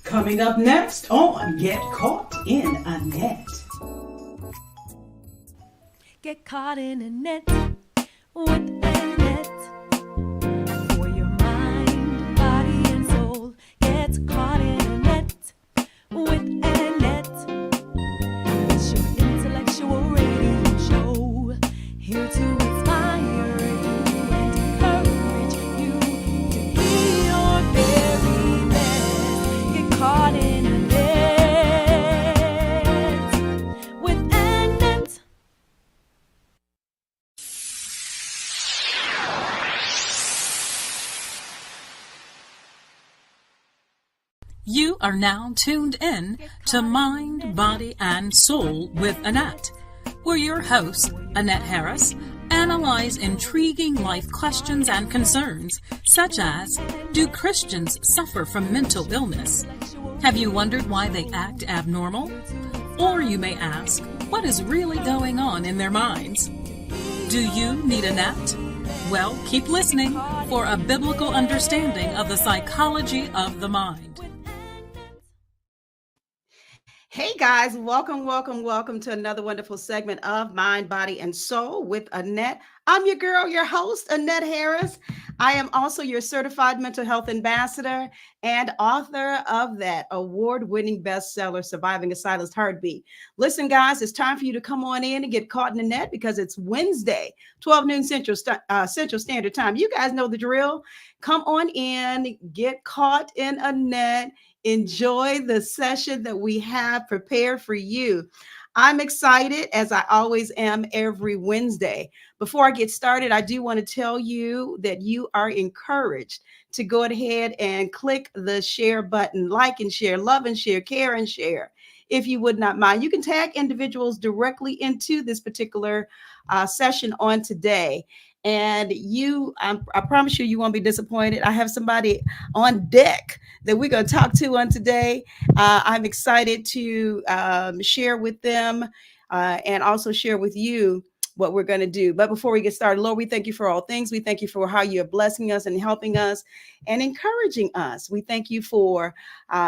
Coming up next on Get Caught in a Net. Get caught in a net with Anet. For your mind, body, and soul. Get caught in a net with Anet. It's your intellectual radio show. Here to inspire you and encourage you to be your very best. Get caught in a net with Anet. You are now tuned in to Mind, Body, and Soul with Anet, where your hosts, Anet Harris, analyze intriguing life questions and concerns, such as, do Christians suffer from mental illness? Have you wondered why they act abnormal? Or you may ask, what is really going on in their minds? Do you need Anet? Well, keep listening for a biblical understanding of the psychology of the mind. Hey guys, welcome to another wonderful segment of Mind, Body, and Soul with Anet. I'm your girl, your host, Anet Harris. I am also your certified mental health ambassador and author of that award-winning bestseller, Surviving a Silenced Heartbeat. Listen, guys, it's time for you to come on in and get caught in the net because it's Wednesday, 12 noon Central Standard Time. You guys know the drill. Come on in, get caught in a net. Enjoy the session that we have prepared for you. I'm excited, as I always am every Wednesday. Before I get started, I do want to tell you that you are encouraged to go ahead and click the share button, like and share, love and share, care and share, if you would not mind. You can tag individuals directly into this particular session on today. And I promise you, you won't be disappointed. I have somebody on deck that we're going to talk to on today. I'm excited to share with them and also share with you what we're going to do. But before we get started, Lord, we thank you for all things. We thank you for how you're blessing us and helping us and encouraging us. We thank you for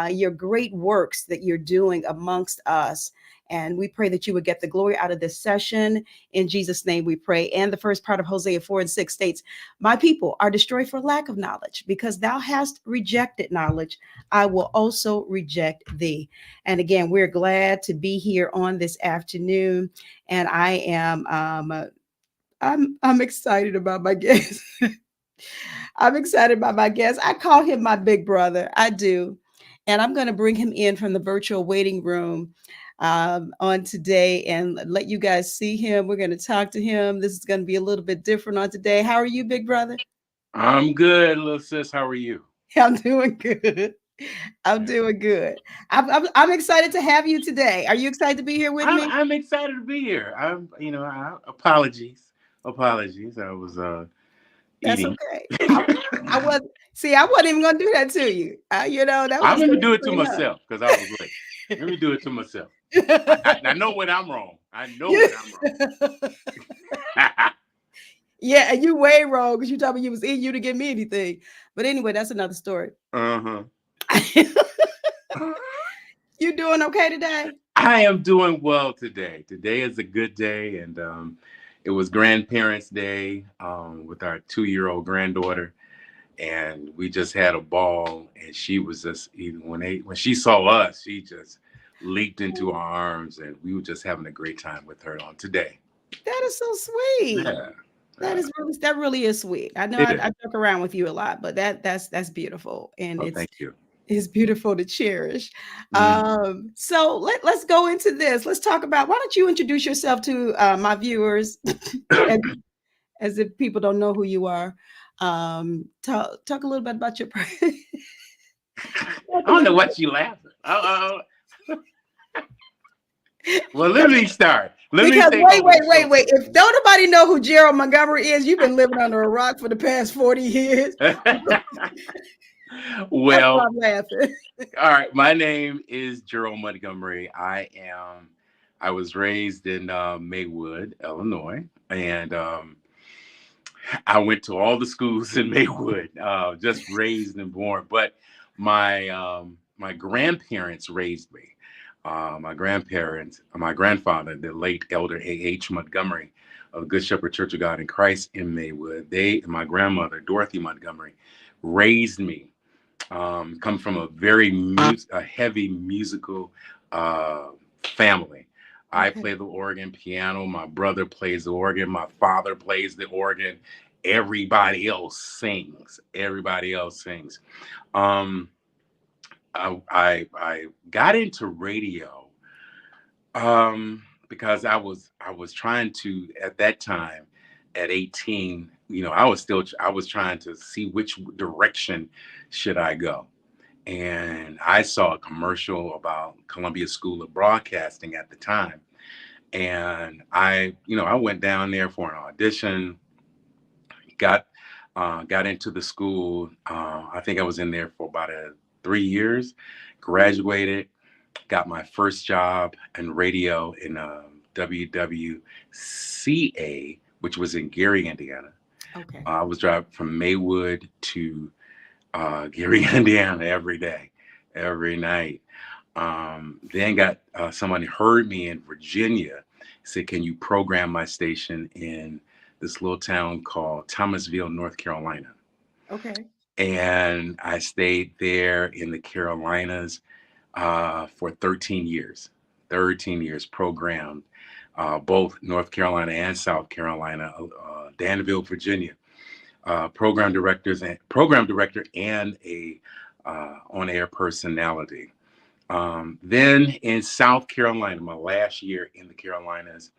your great works that you're doing amongst us. And we pray that you would get the glory out of this session. In Jesus' name we pray. And the first part of Hosea 4:6 states, my people are destroyed for lack of knowledge. Because thou hast rejected knowledge, I will also reject thee. And again, we're glad to be here on this afternoon. And I am I'm excited about my guest. I'm excited about my guest. I call him my big brother. I do. And I'm going to bring him in from the virtual waiting room on today and let you guys see him. We're going to talk to him. This is going to be a little bit different on today. How are you, big brother? I'm good, little sis. How are you? I'm doing good. I'm doing good. I'm excited to have you today. Are you excited to be here with me? I'm excited to be here. Apologies. I was That's eating. okay. I wasn't even going to do that to you. That was I'm going to do it to myself because I was late. Let me do it to myself. I know when I'm wrong. I know when I'm wrong. Yeah, and you way wrong because you told me you was eating you to give me anything. But anyway, that's another story. Uh-huh. You doing okay today? I am doing well today. Today is a good day, and it was Grandparents' Day with our 2-year-old granddaughter, and we just had a ball. And she was just when she saw us, she just leaped into our arms, and we were just having a great time with her on today. That is so sweet. Yeah. That really is sweet. I know I joke around with you a lot, but that's beautiful, and thank you. It's beautiful to cherish. So let's go into this. Let's talk about. Why don't you introduce yourself to my viewers, as if people don't know who you are. Talk a little bit about your. I don't know what you laughing. Well, let me start. Wait. If don't nobody know who Gerald Montgomery is, you've been living under a rock for the past 40 years. Well, I'm laughing. All right. My name is Gerald Montgomery. I was raised in Maywood, Illinois, and I went to all the schools in Maywood, just raised and born. But my grandparents raised me. My grandfather, the late Elder A.H. Montgomery of Good Shepherd Church of God in Christ in Maywood, they and my grandmother, Dorothy Montgomery, raised me. Come from a a heavy musical family. I Okay. play the organ, piano. My brother plays the organ. My father plays the organ. Everybody else sings. Everybody else sings. Um, I got into radio because I was trying to at that time at 18. I was trying to see which direction should I go, and I saw a commercial about Columbia School of Broadcasting at the time, and I went down there for an audition, got got into the school. I think I was in there for about 3 years, graduated, got my first job in radio in WWCA, which was in Gary, Indiana. Okay. I was driving from Maywood to Gary, Indiana every day, every night. Then got someone heard me in Virginia, said, "Can you program my station in this little town called Thomasville, North Carolina?" Okay. And I stayed there in the Carolinas for 13 years. 13 years programmed both North Carolina and South Carolina, Danville, Virginia. Program director and a on-air personality. Then in South Carolina, my last year in the Carolinas,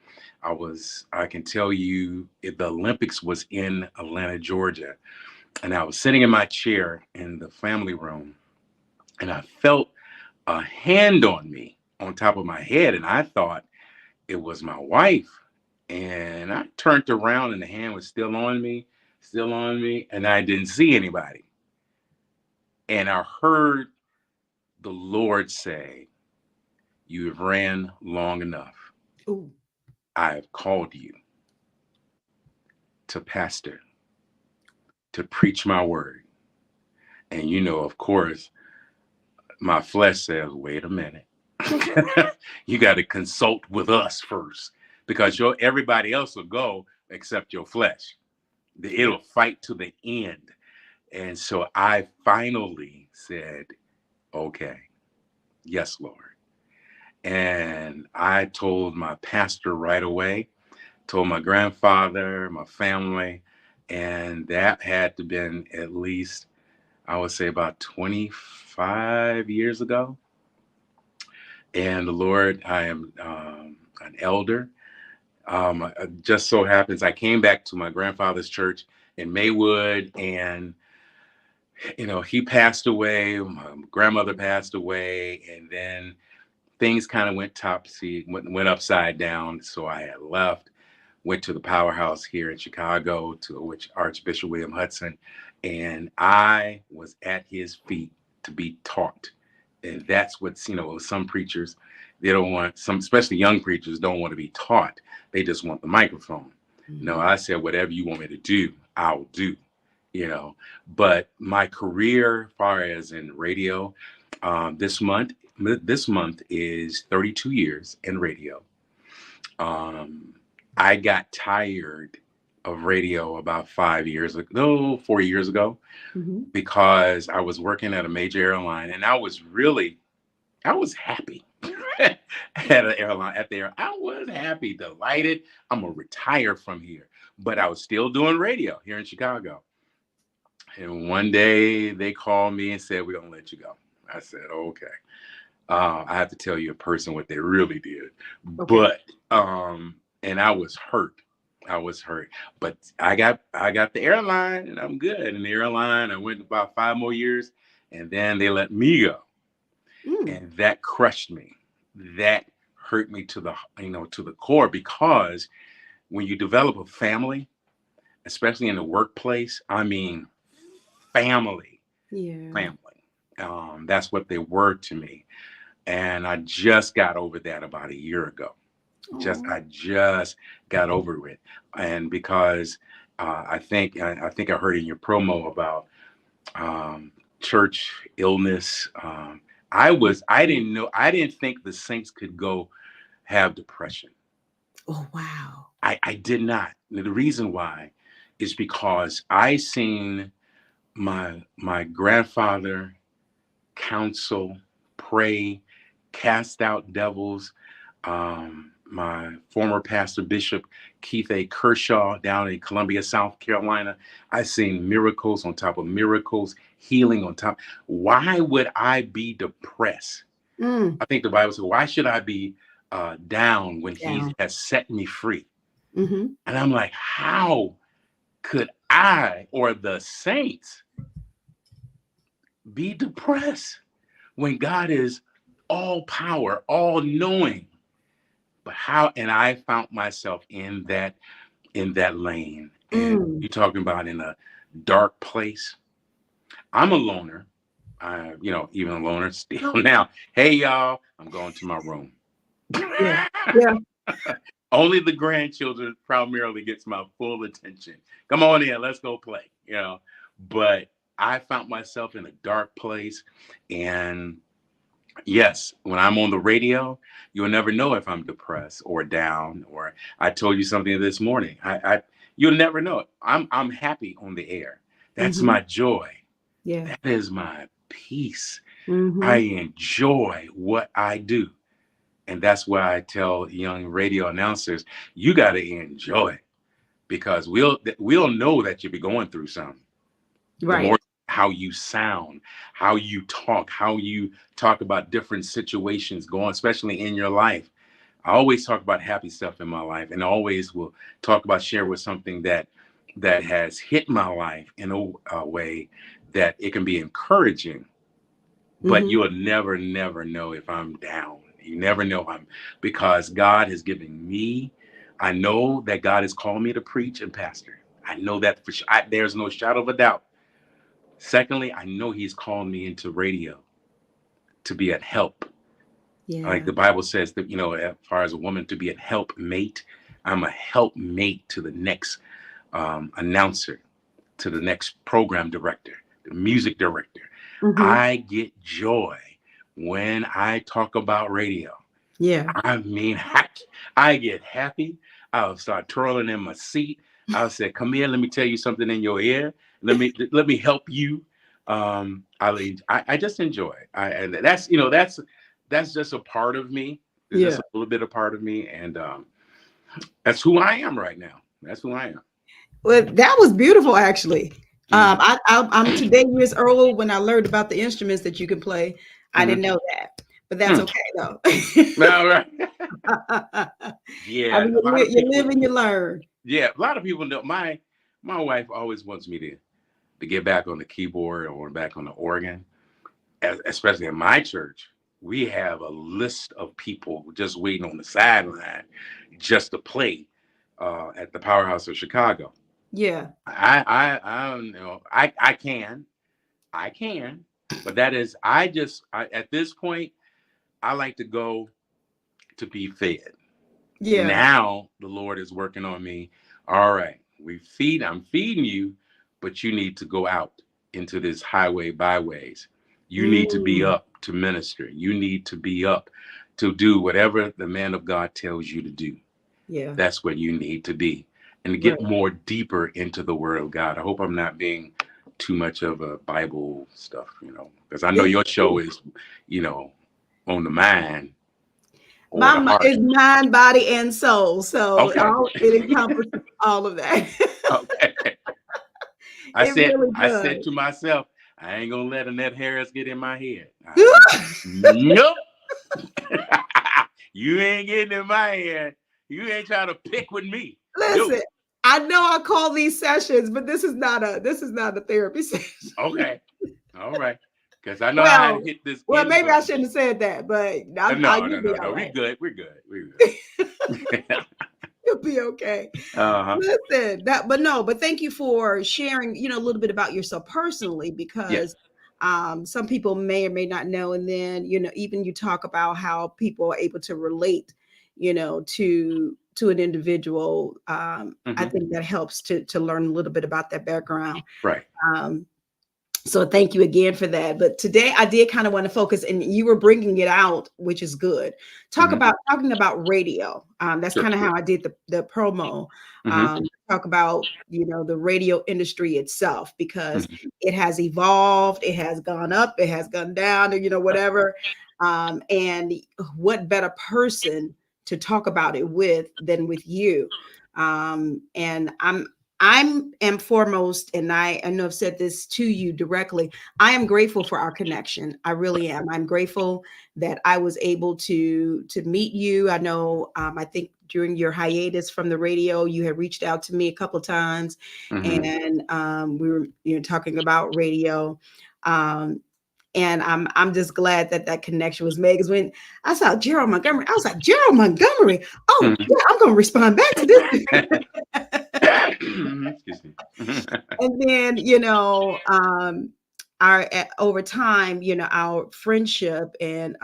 I can tell you, the Olympics was in Atlanta, Georgia. And I was sitting in my chair in the family room, and I felt a hand on me on top of my head. And I thought it was my wife. And I turned around, and the hand was still on me, and I didn't see anybody. And I heard the Lord say, "You have ran long enough. Ooh. I have called you to pastor, to preach my word." And of course, my flesh says, "Wait a minute. You got to consult with us first, because everybody else will go except your flesh. It'll fight to the end." And so I finally said, "Okay, yes, Lord." And I told my pastor right away, told my grandfather, my family, and that had to been at least, I would say, about 25 years ago. And the Lord, I am an elder. It just so happens I came back to my grandfather's church in Maywood, and he passed away. My grandmother passed away, and then things kind of went upside down. So I had left, went to the powerhouse here in Chicago, to which Archbishop William Hudson, and I was at his feet to be taught. And that's what's, some preachers, they don't want, especially young preachers, don't want to be taught. They just want the microphone. No, I said, whatever you want me to do, I'll do, But my career, far as in radio, this month is 32 years in radio. I got tired of radio about 4 years ago, because I was working at a major airline, and I was happy at an airline I was happy, delighted. I'm gonna retire from here, but I was still doing radio here in Chicago. And one day they called me and said, "We're gonna let you go." I said, "Okay." I have to tell you in person what they really did, but and I was hurt. But I got the airline, and I'm good. In the airline, I went about 5 more years, and then they let me go. And that crushed me. That hurt me to the core, because when you develop a family, especially in the workplace, I mean, family. That's what they were to me. And I just got over that about a year ago. I just got over it. And because I think I heard in your promo about church illness. I didn't think the saints could go have depression. Oh, wow. I did not. And the reason why is because I seen my grandfather counsel, pray, cast out devils. My former pastor, Bishop Keith A. Kershaw, down in Columbia, South Carolina, I seen miracles on top of miracles, healing on top. Why would I be depressed? Mm, I think the Bible says, why should I be down when he down. has set me free? Mm-hmm. And I'm like, how could I or the saints be depressed when God is all power, all knowing? But how? And I found myself in that lane. And Mm. you're talking about in a dark place. I'm a loner. Even a loner still now. Hey y'all, I'm going to my room. Yeah. Yeah. Only the grandchildren primarily gets my full attention. Come on in, let's go play. But I found myself in a dark place, and yes, when I'm on the radio, you'll never know if I'm depressed or down. Or I told you something this morning. You'll never know it. I'm happy on the air. That's Mm-hmm. my joy. Yeah. That is my peace. Mm-hmm. I enjoy what I do. And that's why I tell young radio announcers, you got to enjoy, because we'll know that you'll be going through something. The Right. more how you sound, how you talk about different situations going, especially in your life. I always talk about happy stuff in my life, and always will talk about share with something that has hit my life in a way that it can be encouraging. But Mm-hmm. you'll never know if I'm down. You never know because God has given me. I know that God has called me to preach and pastor. I know that for sure. There's no shadow of a doubt. Secondly, I know He's called me into radio to be a help. Yeah. Like the Bible says that, as far as a woman to be a helpmate, I'm a helpmate to the next announcer, to the next program director, the music director. Mm-hmm. I get joy when I talk about radio. Yeah. I mean, I get happy. I'll start twirling in my seat. I'll say, "Come here, let me tell you something in your ear. Let me help you." I just enjoy it. And that's just a part of me. It's just a little bit of part of me, and that's who I am right now. That's who I am. Well, that was beautiful, actually. I'm today years old when I learned about the instruments that you can play. I didn't know that, but that's okay though. All right. Yeah, I mean, you live and you learn. Yeah, a lot of people know. My wife always wants me to get back on the keyboard or back on the organ. Especially in my church, we have a list of people just waiting on the sideline just to play at the Powerhouse of Chicago. Yeah. I can, but that is at this point I like to go to be fed. Yeah. Now the Lord is working on me. All right, I'm feeding you, but you need to go out into this highway byways. You need to be up to minister. You need to be up to do whatever the man of God tells you to do. Yeah. That's what you need to be, and to get more deeper into the Word of God. I hope I'm not being too much of a Bible stuff, because I know your show is, on the mind. Is mind, body, and soul. So it encompasses all of that. Okay. I said to myself, I ain't gonna let Anet Harris get in my head. Nope. You ain't getting in my head. You ain't trying to pick with me. Listen, nope. I know I call these sessions, but this is not a therapy session. Okay. All right. Because I know how to hit this. Well, maybe I shouldn't have said that, but no. Right. We're good. You'll be okay. Listen, but thank you for sharing, a little bit about yourself personally, because some people may or may not know. And then, even you talk about how people are able to relate, to an individual. I think that helps to learn a little bit about that background. Right. So thank you again for that. But today I did kind of want to focus, and you were bringing it out, which is good. Mm-hmm. Talking about radio. That's Sure. kind of how I did the promo. Mm-hmm. Talk about the radio industry itself, because Mm-hmm. it has evolved, it has gone up, it has gone down, whatever. And what better person to talk about it with than with you? And I'm am foremost, and I know I've said this to you directly. I am grateful for our connection. I really am. I'm grateful that I was able to meet you. I know, I think during your hiatus from the radio, you had reached out to me a couple of times, Mm-hmm. and we were talking about radio. Um, and I'm just glad that that connection was made, because when I saw Gerald Montgomery, I was like, Gerald Montgomery. Oh Mm-hmm. yeah, I'm going to respond back to this. Excuse me. And then our over time, our friendship and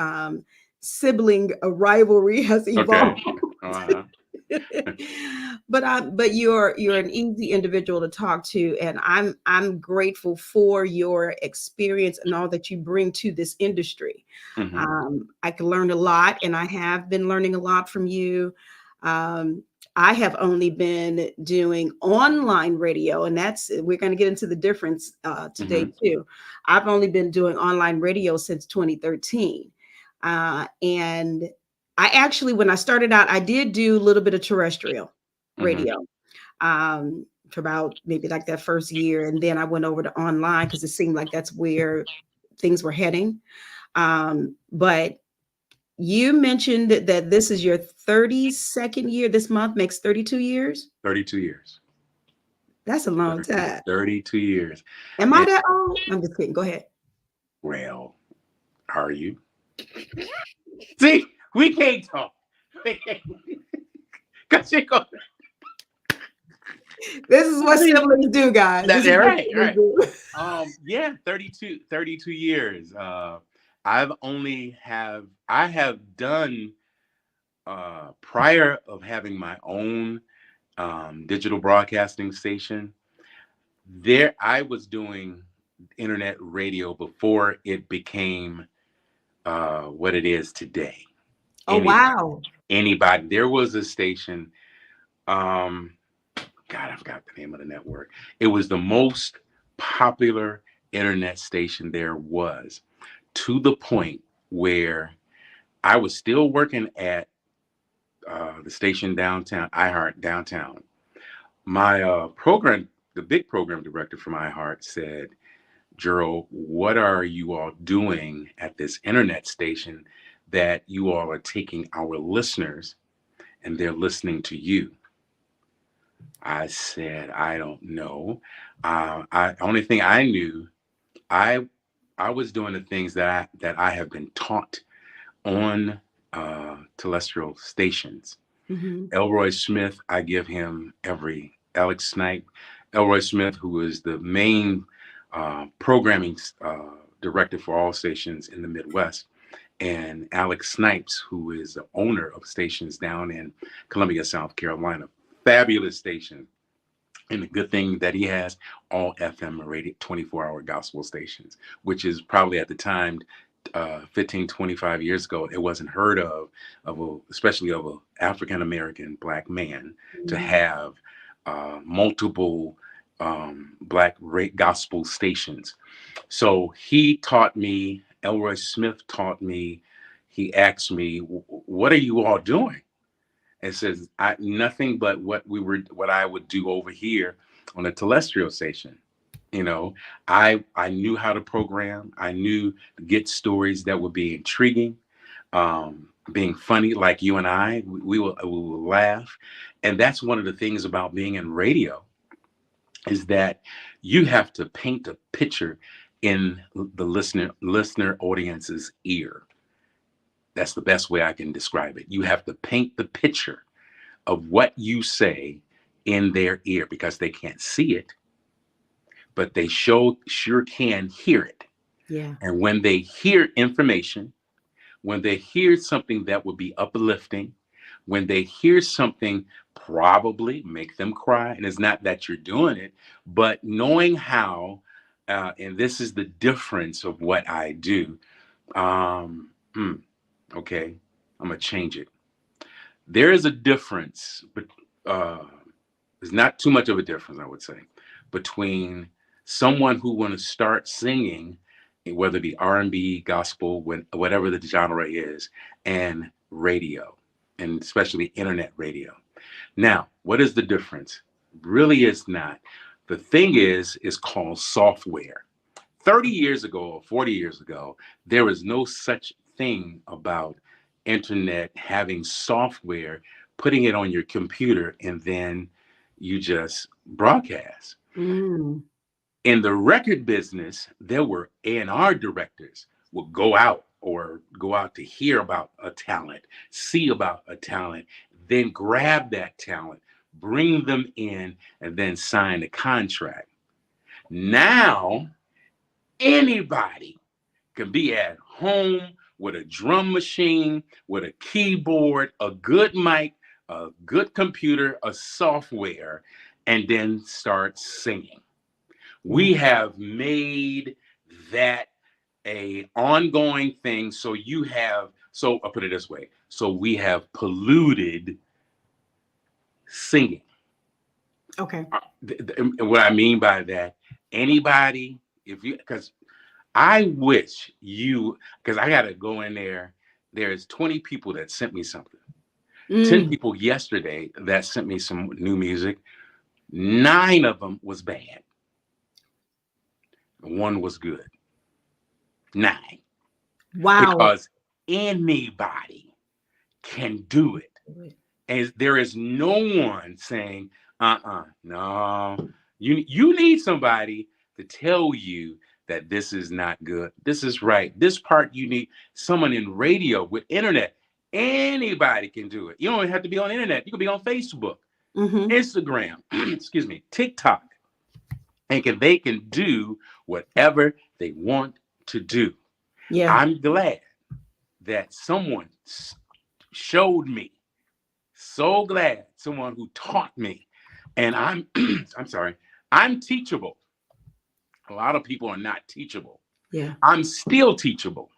sibling rivalry has Okay. evolved. Uh-huh. But you're an easy individual to talk to, and I'm grateful for your experience and all that you bring to this industry. Mm-hmm. I can learn a lot, and I have been learning a lot from you. um, I have only been doing online radio, and we're going to get into the difference today Mm-hmm. too. I've only been doing online radio since 2013. And I actually, when I started out, I did do a little bit of terrestrial Mm-hmm. radio for about maybe like that first year. And then I went over to online because it seemed like that's where things were heading. But you mentioned that this is your 32nd year. This month makes 32 years. 32 years. That's a long time. 32 years. Am I And, that old? I'm just kidding. Go ahead. well, are you? See, we can't talk. Because you go. This is what siblings do, guys. That's This is what right, siblings right. do. Yeah, 32 years. I have done prior of having my own digital broadcasting station. There, I was doing internet radio before it became what it is today. Oh, wow. Anybody. There was a station. God, I forgot the name of the network. It was the most popular internet station there was, to the point where I was still working at the station downtown, iHeart downtown. My the big program director from iHeart said, Gerald, what are you all doing at this internet station that you all are taking our listeners and they're listening to you? I said, I don't know. Only thing I knew, I I was doing the things that I have been taught on terrestrial stations. Mhm. Elroy Smith, I give him every Alex Snipe. Elroy Smith, who is the main programming director for all stations in the Midwest, and Alex Snipes, who is the owner of stations down in Columbia, South Carolina. Fabulous station. And the good thing that he has all FM rated 24-hour gospel stations, which is probably at the time, 15, 25 years ago, it wasn't heard of especially of an African American black man to Mhm. have multiple black gospel stations. So he taught me, Elroy Smith taught me, he asked me, what are you all doing? It says nothing but what I would do over here on a terrestrial station. You know, I knew how to program. I knew to get stories that would be intriguing, being funny, like you and I. We will laugh, and that's one of the things about being in radio is that you have to paint a picture in the listener audience's ear. That's the best way I can describe it. You have to paint the picture of what you say in their ear, because they can't see it, but they sure can hear it. Yeah. And when they hear information, when they hear something that would be uplifting, when they hear something probably make them cry, and it's not that you're doing it, but knowing how and this is the difference of what I do. Okay, I'm gonna change it. There is a difference, but there's not too much of a difference, I would say, between someone who want to start singing, whether it be R&B, gospel, whatever the genre is, and radio, and especially internet radio. Now, what is the difference? Really is not. The thing is called software. 30 years ago or 40 years ago, there was no such thing about internet having software, putting it on your computer, and then you just broadcast. Mm. In the record business, there were A&R directors would go out to hear about a talent, see about a talent, then grab that talent, bring them in, and then sign a contract. Now, anybody can be at home with a drum machine, with a keyboard, a good mic, a good computer, a software, and then start singing. We have made that a ongoing thing. So I'll put it this way. So we have polluted singing. Okay. What I mean by that, anybody, because I wish because I got to go in there. There's 20 people that sent me something. 10 people yesterday that sent me some new music. 9 of them was bad. 1 was good. 9. Wow. Because anybody can do it. And there is no one saying, no. You need somebody to tell you that this is not good. This is right. This part you need someone in radio with internet. Anybody can do it. You don't have to be on internet. You can be on Facebook, Instagram, excuse me, TikTok. And they can do whatever they want to do. Yeah. I'm glad that someone showed me. So glad someone who taught me. And I'm sorry, I'm teachable. A lot of people are not teachable. Yeah. I'm still teachable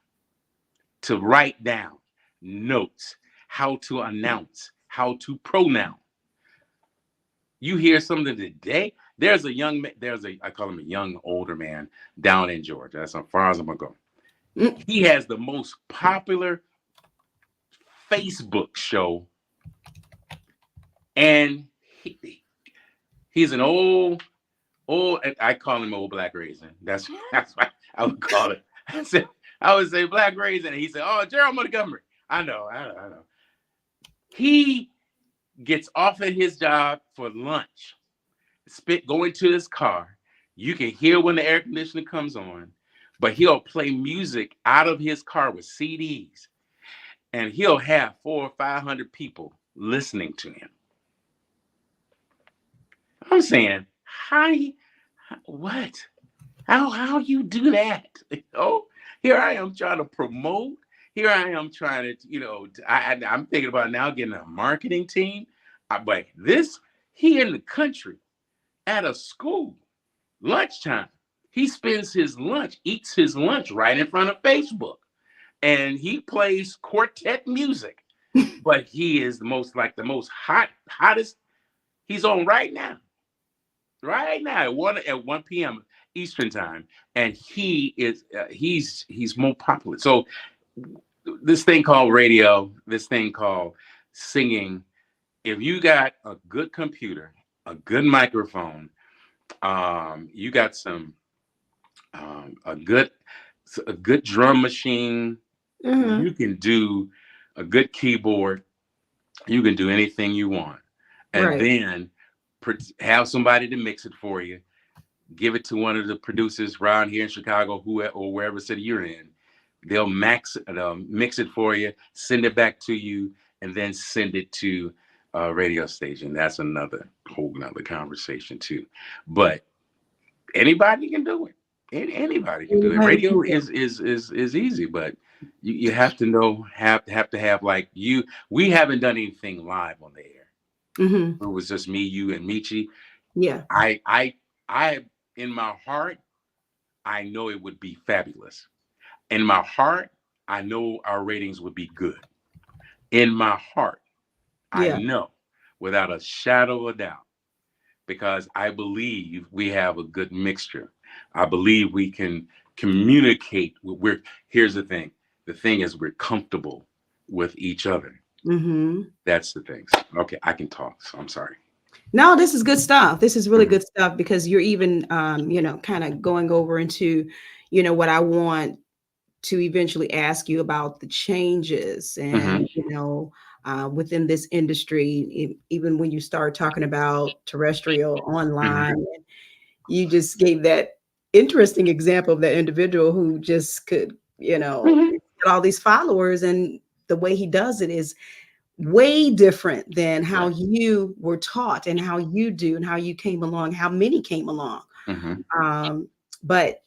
to write down notes, how to announce, how to pronoun. You hear something today. There's I call him a young older man down in Georgia. That's as far as I'm gonna go. He has the most popular Facebook show, and he's an old. I call him old black raisin. That's what I would call it. I would say black raisin, and he said, "Oh, Gerald Montgomery." I know. He gets off at his job for lunch. Go into his car. You can hear when the air conditioner comes on, but he'll play music out of his car with CDs, and he'll have 400 or 500 people listening to him. I'm saying, what? How you do that? Here I am trying to promote. Here I am trying to, I'm thinking about now getting a marketing team. But he in the country at a school, lunchtime, he spends his lunch, eats his lunch right in front of Facebook. And he plays quartet music. But he is the most hottest. He's on right now at 1 p.m. Eastern time, and he's more popular. So this thing called radio, this thing called singing, if you got a good computer, a good microphone, you got a good drum machine, you can do a good keyboard, you can do anything you want, and then have somebody to mix it for you. Give it to one of the producers around here in Chicago, or wherever city you're in. They'll mix it for you, send it back to you, and then send it to a radio station. That's whole nother conversation too. But anybody can do it. Anybody can do it. Radio is easy, but you have to know, have to have we haven't done anything live on the air. It was just me, you, and Michi. Yeah. I in my heart, I know it would be fabulous. In my heart, I know our ratings would be good. In my heart, I Yeah. know without a shadow of a doubt, because I believe we have a good mixture. I believe we can communicate. Here's the thing. The thing is, we're comfortable with each other. Mm-hmm. That's the thing. Okay, I can talk. So I'm sorry. No, this is good stuff. This is really Mhm. good stuff because you're even, kind of going over into, what I want to eventually ask you about the changes Mhm. and, within this industry, even when you start talking about terrestrial Mhm. online, you just gave that interesting example of that individual who just could, Mhm. get all these followers, and the way he does it is way different than how Right. you were taught and how you do and how you came along, how many came along. Mhm. Um, but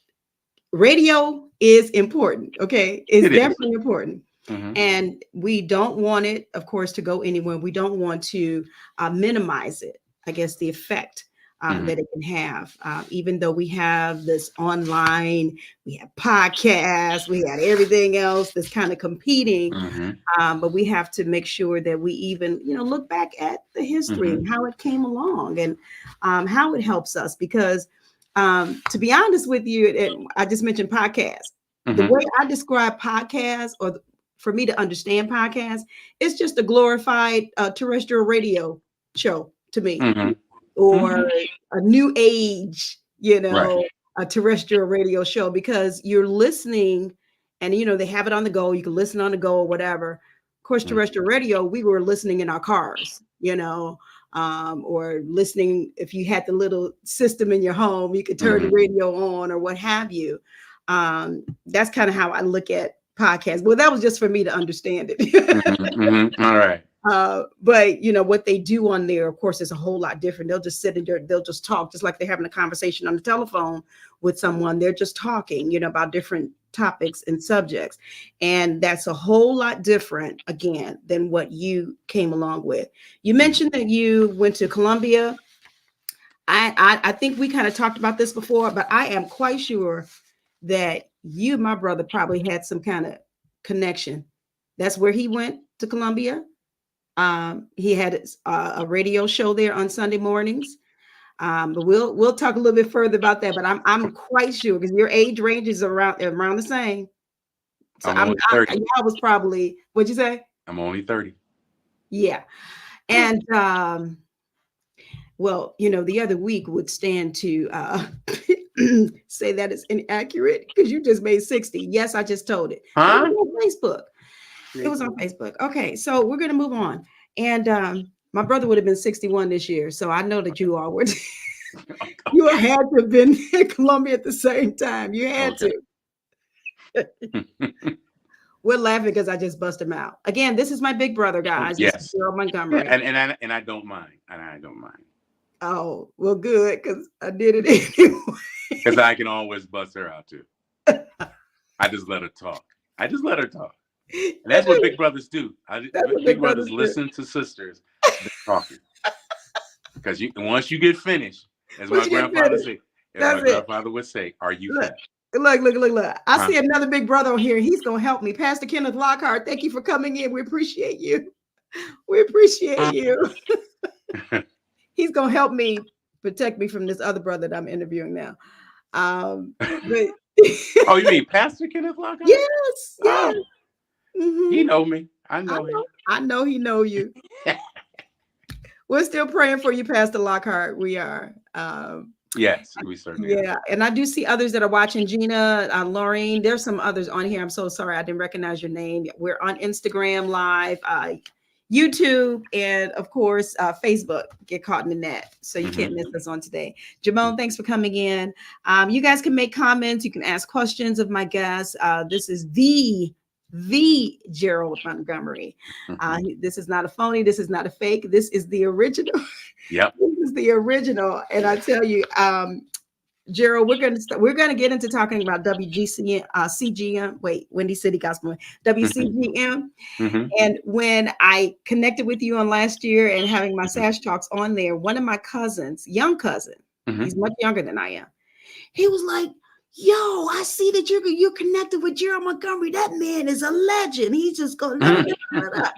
radio is important. Okay. It's It is. definitely important. Mhm. And we don't want it, of course, to go anywhere. We don't want to minimize it, I guess, the effect Mhm. that it can have. Even though we have this online, we have podcasts, we have everything else that's kind of competing. Mhm. But we have to make sure that we even, look back at the history Mhm. and how it came along and how it helps us. Because to be honest with you, and I just mentioned podcasts. The Mhm. way I describe podcasts, or for me to understand podcasts, it's just a glorified terrestrial radio show to me, Mhm. or Mhm. a new age, Right. a terrestrial radio show, because you're listening and, they have it on the go. You can listen on the go or whatever. Of course, Mhm. terrestrial radio, we were listening in our cars, or listening. If you had the little system in your home, you could turn the Mhm. radio on or what have you. That's kind of how I look at podcasts. Well, that was just for me to understand it. Mhm. Mhm. All right. But what they do on there, of course, is a whole lot different. They'll just sit in there, they'll just talk, just like they're having a conversation on the telephone with someone. They're just talking, about different topics and subjects. And that's a whole lot different, again, than what you came along with. You Mhm. mentioned that you went to Columbia. I think we kind of talked about this before, but I am quite sure that you, my brother, probably had some kind of connection. That's where he went to Columbia. He had a radio show there on Sunday mornings. But we'll talk a little bit further about that. But I'm quite sure, because your age range is around the same. So I'm only 30. I was probably, what'd you say? I'm only 30. Yeah. And well, the other week would stand to say that it's inaccurate, because you just made 60. Yes, I just told it. That Huh? was on Facebook. It was on Facebook. Okay, so we're gonna move on. And my brother would have been 61 this year, so I know that you all were. You Okay. had to have been in Columbia at the same time. You had Okay. to. We're laughing because I just bust him out. Again, this is my big brother, guys. This is Yes. Gerald Yeah, Montgomery. and I don't mind. And I don't mind. Oh, well, good, because I did it anyway. Because I can always bust her out too. I just let her talk. I just let her talk. And that's what big brothers do. That's what Big big brothers brothers do. listen to sisters that talking. Because once you get finished, as my Once you get grandfather finished, said, as my that's it. grandfather would say, are you Look, finished? look. I Huh? see another big brother on here. He's going to help me. Pastor Kenneth Lockhart, thank you for coming in. We appreciate you. We appreciate you. He's going to help me protect me from this other brother that I'm interviewing now. But Oh, you mean Pastor Kenneth Lockhart? yes, yes. Oh, he Mhm. know me. I I know him. know. I know he know you. We're still praying for you, Pastor Lockhart. We are. Yes, we certainly are. Yeah, and I do see others that are watching. Gina, Laureen, there's some others on here. I'm so sorry I didn't recognize your name. We're on Instagram Live, YouTube, and of course, Facebook. Get caught in the net, so you can't miss us on today. Jamone, thanks for coming in. You guys can make comments. You can ask questions of my guests. This is the Gerald Montgomery. This is not a phony. This is not a fake. This is the original. Yep. This is the original. And I tell you, Gerald, we're gonna get into talking about WGCN, CGM. Wait, Windy City Gospel, WCGM. Mhm. And when I connected with you on last year and having my Sash Talks on there, one of my cousins, young cousin, Mhm. he's much younger than I am, he was like, yo, I see that you're connected with Gerald Montgomery. That man is a legend. He's just going, da, da, da, da, da.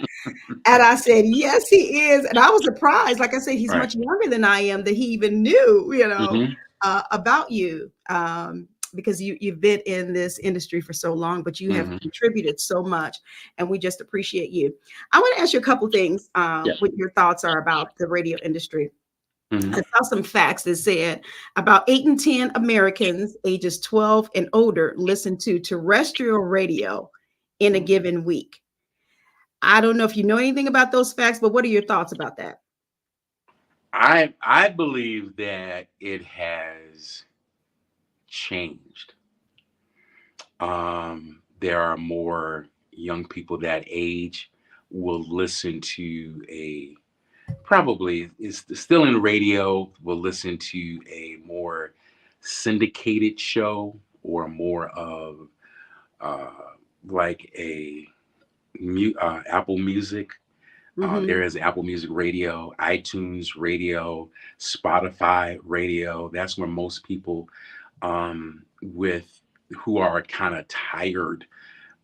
And I said, yes, he is. And I was surprised. Like I said, he's Right. much younger than I am, that he even knew, Hmm. about you. Because you've been in this industry for so long, but you have Hmm. contributed so much, and we just appreciate you. I want to ask you a couple things, Yeah. what your thoughts are about the radio industry. Hmm. I saw some facts that said about 8 in 10 Americans ages 12 and older listen to terrestrial radio in a given week. I don't know if you know anything about those facts, but what are your thoughts about that? I believe that it has changed. There are more young people that age will listen to a probably is still in radio, will listen to a more syndicated show or more of uh, like a Apple Music. Mm-hmm. There is Apple Music Radio, iTunes Radio, Spotify Radio. That's where most people with who are kind of tired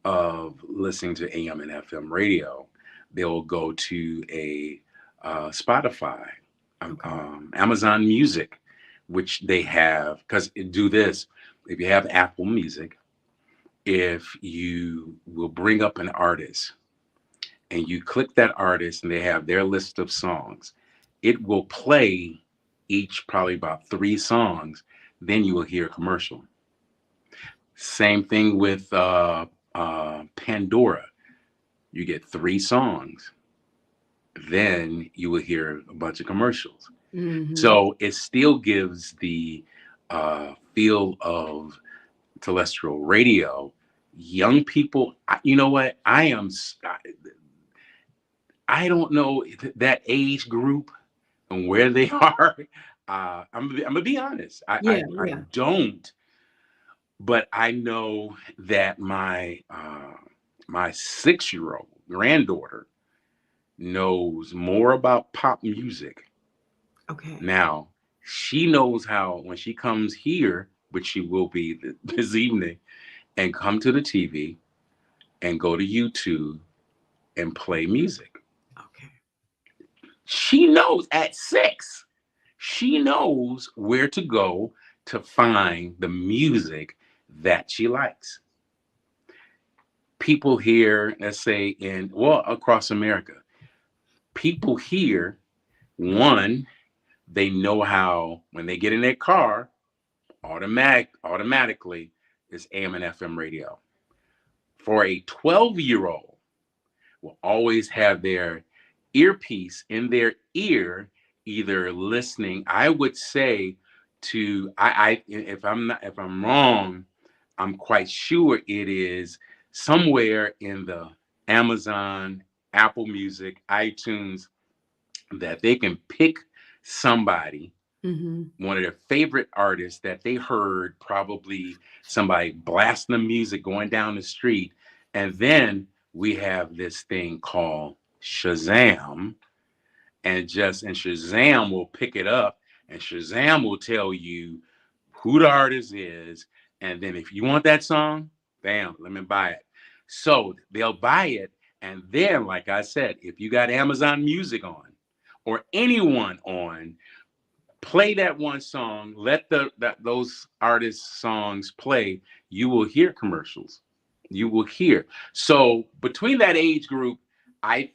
of listening to AM and FM radio, they'll go to a Spotify, Okay. Amazon Music, which they have. Because do this, if you have Apple Music, if you will bring up an artist and you click that artist and they have their list of songs, it will play each probably about 3 songs. Then you will hear a commercial. Same thing with Pandora. You get 3 songs, then you will hear a bunch of commercials. Mm-hmm. So it still gives the feel of terrestrial radio. Young people, you know what? I don't know that age group and where they are. I'm gonna be honest. Yeah, I yeah. don't, but I know that my 6-year-old granddaughter knows more about pop music Okay. now. She knows how when she comes here, which she will be this evening, and come to the TV and go to YouTube and play music. Okay. She knows at 6. She knows where to go to find the music that she likes. People here, let's say across America, people here, one, they know how when they get in their car, automatically is AM and FM radio. For a 12-year-old, will always have their earpiece in their ear, either listening. I would say to I if I'm wrong, I'm quite sure it is somewhere in the Amazon, Apple Music, iTunes, that they can pick somebody, Mm-hmm. one of their favorite artists that they heard, probably somebody blasting the music going down the street. And then we have this thing called Shazam, and Shazam will pick it up, and Shazam will tell you who the artist is. And then if you want that song, bam, let me buy it. So they'll buy it. And then, like I said, if you got Amazon Music on or anyone on, play that one song, let those artists' songs play, you will hear commercials. You will hear. So between that age group, I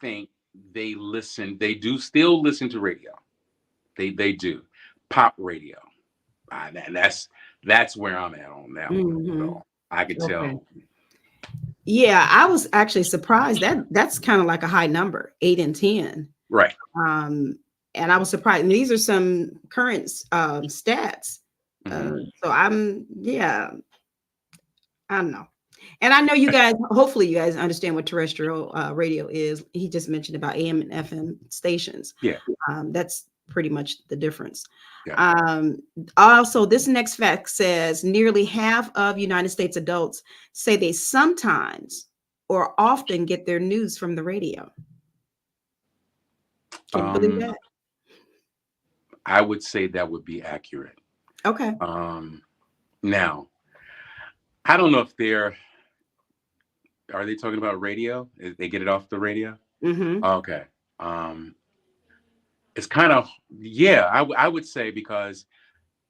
think they do still listen to radio. They do. Pop radio. And that's where I'm at on that one. Mm-hmm. So I could Okay. tell. Yeah, I was actually surprised that that's kind of like a high number, 8 and 10. Right. Um, and I was surprised. And these are some current stats. Mm-hmm. So yeah, I don't know. And I know you guys, hopefully you guys understand what terrestrial radio is. He just mentioned about AM and FM stations. Yeah. That's pretty much the difference. Yeah. Also, this next fact says nearly half of United States adults say they sometimes or often get their news from the radio. Can you believe that? I would say that would be accurate. Okay. Now, I don't know if are they talking about radio? They get it off the radio? Mm-hmm. Okay. Um, it's kind of, yeah, I would say because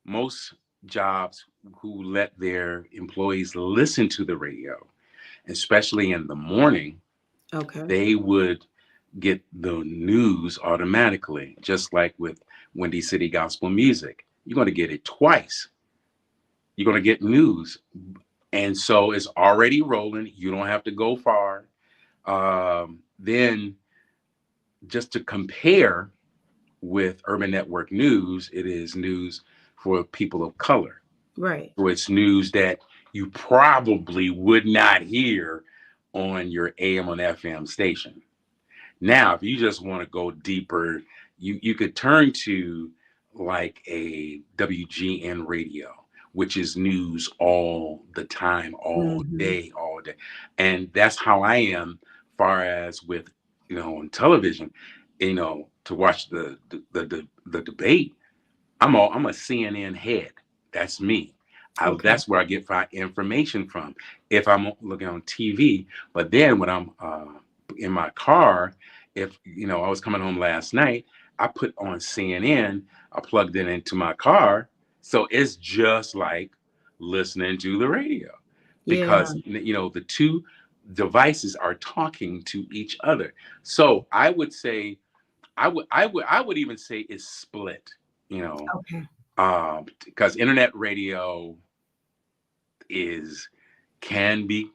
most jobs who let their employees listen to the radio, especially in the morning, Okay. they would get the news automatically, just like with Windy City Gospel Music. You're going to get it twice. You're going to get news. And so it's already rolling. You don't have to go far. Then just to compare with Urban Network News, it is news for people of color. Right. So it's news that you probably would not hear on your AM and FM station. Now, if you just want to go deeper, you could turn to like a WGN radio, which is news all the time, all Mm-hmm. day, all day. And that's how I am far as with, on television, to watch the debate. I'm a CNN head. That's me. Okay. That's where I get my information from. If I'm looking on TV, but then when I'm in my car, if I was coming home last night, I put on CNN. I plugged it into my car, so it's just like listening to the radio Yeah. because the two devices are talking to each other. So I would say I would even say it's split. You know, Okay. because internet radio is can be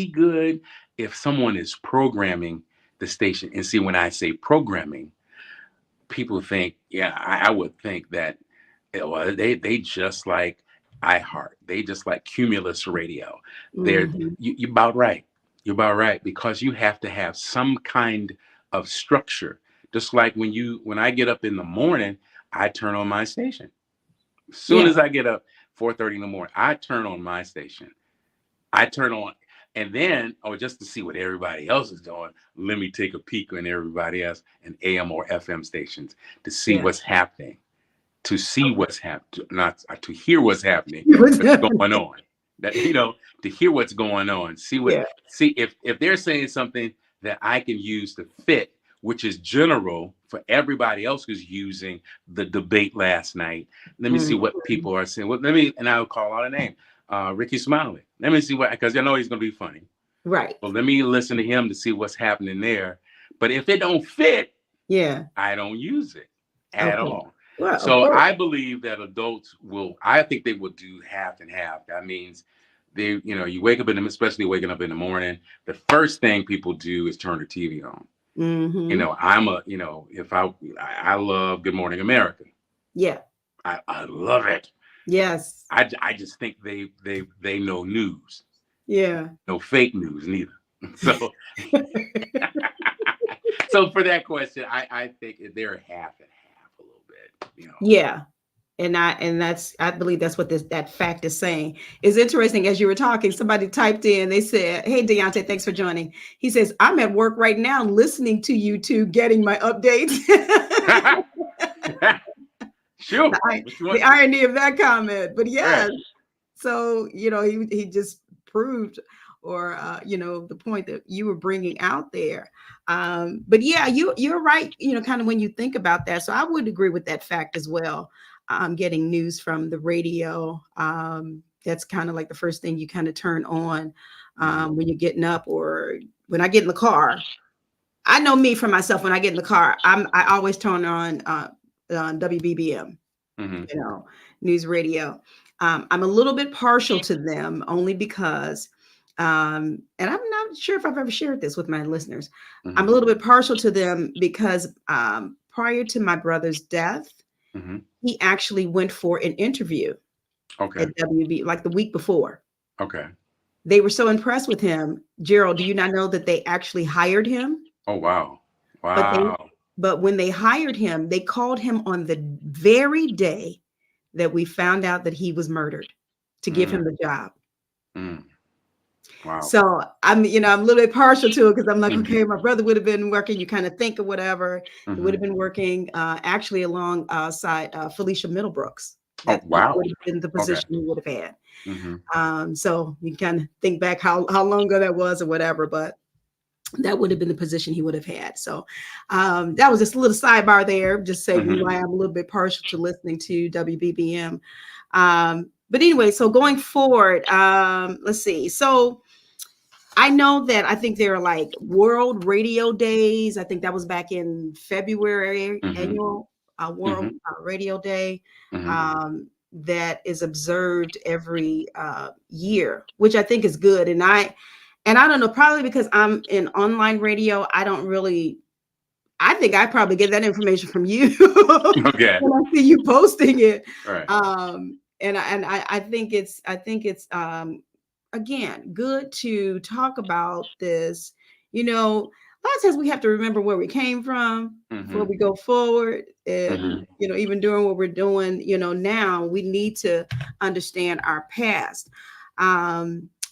good if someone is programming the station. And see, when I say programming, people think, yeah, I would think that well, they just like iHeart, they just like Cumulus Radio. They're Mm-hmm. you about right. You're about right because you have to have some kind of structure. Just like when I get up in the morning, I turn on my station. As soon Yeah. as I get up, 4:30 in the morning, I turn on my station. I turn on, and then, just to see what everybody else is doing, let me take a peek on everybody else and AM or FM stations to see Yeah. what's happening, to see what's happening, not to hear what's happening, what's Okay. going on. That to hear what's going on, Yeah. see if they're saying something that I can use to fit, which is general for everybody else who's using the debate last night. Let me see what Mm-hmm. people are saying. Well, and I'll call out a name, Ricky Smiley. Let me see what, because I know he's going to be funny. Right. Well, let me listen to him to see what's happening there. But if it don't fit, Yeah. I don't use it at Okay. all. Well, of So course. I believe that I think they will do half and half. That means you wake up especially waking up in the morning, the first thing people do is turn the TV on. Mm-hmm. If I love Good Morning America. Yeah. I love it. Yes. I just think they know news. Yeah. No fake news neither. So so for that question, I think they're half and half a little bit. Yeah. I believe that's what that fact is saying. It's interesting. As you were talking, somebody typed in, they said, "Hey Deontay, thanks for joining." He says, "I'm at work right now listening to you two, getting my updates." Sure. The irony of that comment. But yeah, Right. so he just proved, or the point that you were bringing out there. But yeah, you're right, kind of when you think about that. So I would agree with that fact as well. Getting news from the radio, that's kind of like the first thing you kind of turn on when you're getting up, or when I get in the car. I know me for myself, when I get in the car, I always turn on WBBM, Mm-hmm. news radio. I'm a little bit partial to them only because, and I'm not sure if I've ever shared this with my listeners. Mm-hmm. I'm a little bit partial to them because prior to my brother's death, Mm-hmm. he actually went for an interview Okay. at WB like the week before. Okay. They were so impressed with him. Gerald, do you not know that they actually hired him? Oh wow. But Wow. when they hired him, they called him on the very day that we found out that he was murdered, to give him the job. Mm. Wow. So I'm a little bit partial to it because I'm like, Mhm. okay, my brother would have been working. You kind of think of whatever. He would have Mhm. been working actually alongside Felicia Middlebrooks. Oh, That wow. would have been the Okay. position he would have had. Mm-hmm. So you can kind of think back how long ago that was or whatever, but that would have been the position he would have had. So that was just a little sidebar there, just saying Mm-hmm. why I'm a little bit partial to listening to WBBM. But anyway, so going forward, let's see. So I know that I think there are like World Radio Days. I think that was back in February, Mm-hmm. annual World Radio Day. Mm-hmm. That is observed every year, which I think is good. And I don't know, probably because I'm in online radio, I don't really. I think I probably get that information from you Okay. when I see you posting it. All right. I think it's again good to talk about this. You know, a lot of times we have to remember where we came from before Mm-hmm. we go forward. Mm-hmm. And even doing what we're doing, now we need to understand our past.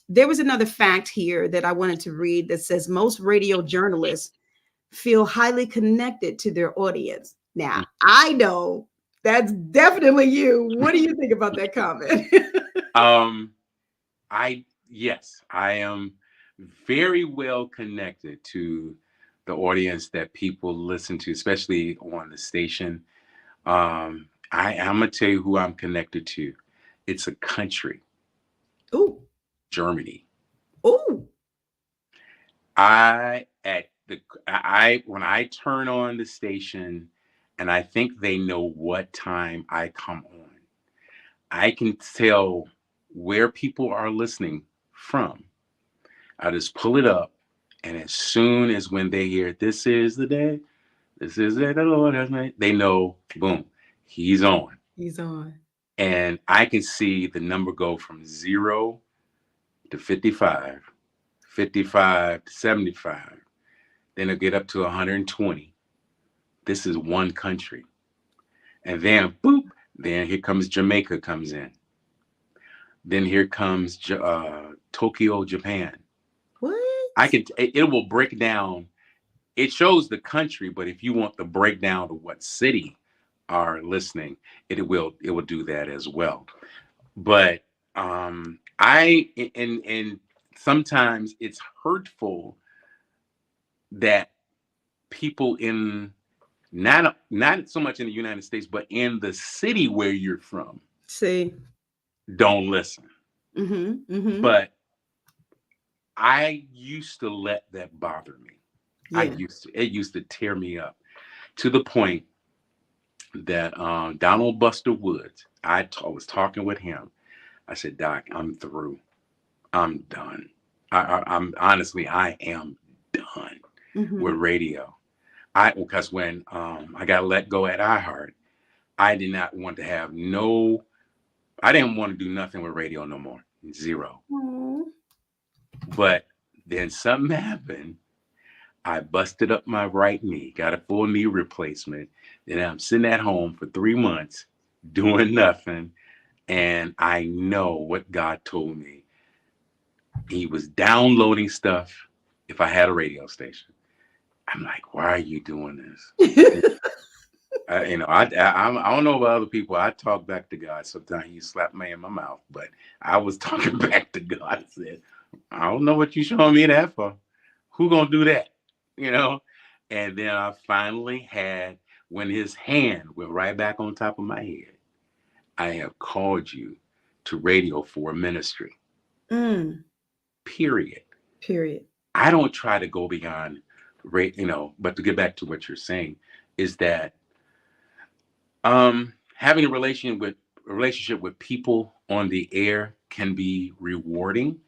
There was another fact here that I wanted to read that says most radio journalists feel highly connected to their audience. Now, I know that's definitely you. What do you think about that comment? Yes, I am very well connected to the audience that people listen to, especially on the station. I'm gonna tell you who I'm connected to. It's a country, Ooh, Germany. ooh, When I turn on the station, and I think they know what time I come on, I can tell where people are listening from. I just pull it up, and as soon as when they hear "This is the day, this is the Lord has made," they know, boom, he's on. he's on. And I can see the number go from 0 to 55, 55 to 75. Then it'll get up to 120. This is one country. And then, boop, then here comes Jamaica comes in. Then here comes Tokyo, Japan. What? It will break down. It shows the country, but if you want the breakdown of what city are listening, it will do that as well. But I and sometimes it's hurtful that people in not so much in the United States, but in the city where you're from See. don't listen. Mm-hmm. Mm-hmm. But I used to let that bother me. Yeah. It used to tear me up to the point that Donald Buster Woods, was talking with him. I said, Doc, I'm through. I'm done. I'm honestly, I am done with radio. Because when I got let go at iHeart, I did not want to have I didn't want to do nothing with radio no more. Zero. Aww. But then something happened. I busted up my right knee, got a full knee replacement. Then I'm sitting at home for 3 months doing nothing. And I know what God told me. He was downloading stuff if I had a radio station. I'm like, why are you doing this? I don't know about other people. I talk back to God. Sometimes He slap me in my mouth, but I was talking back to God. I said, I don't know what you showing me that for. Who gonna do that? And then I finally had, when His hand went right back on top of my head, I have called you to radio for ministry. Period. Period. I don't try to go beyond but to get back to what you're saying is that having a relationship with people on the air can be rewarding.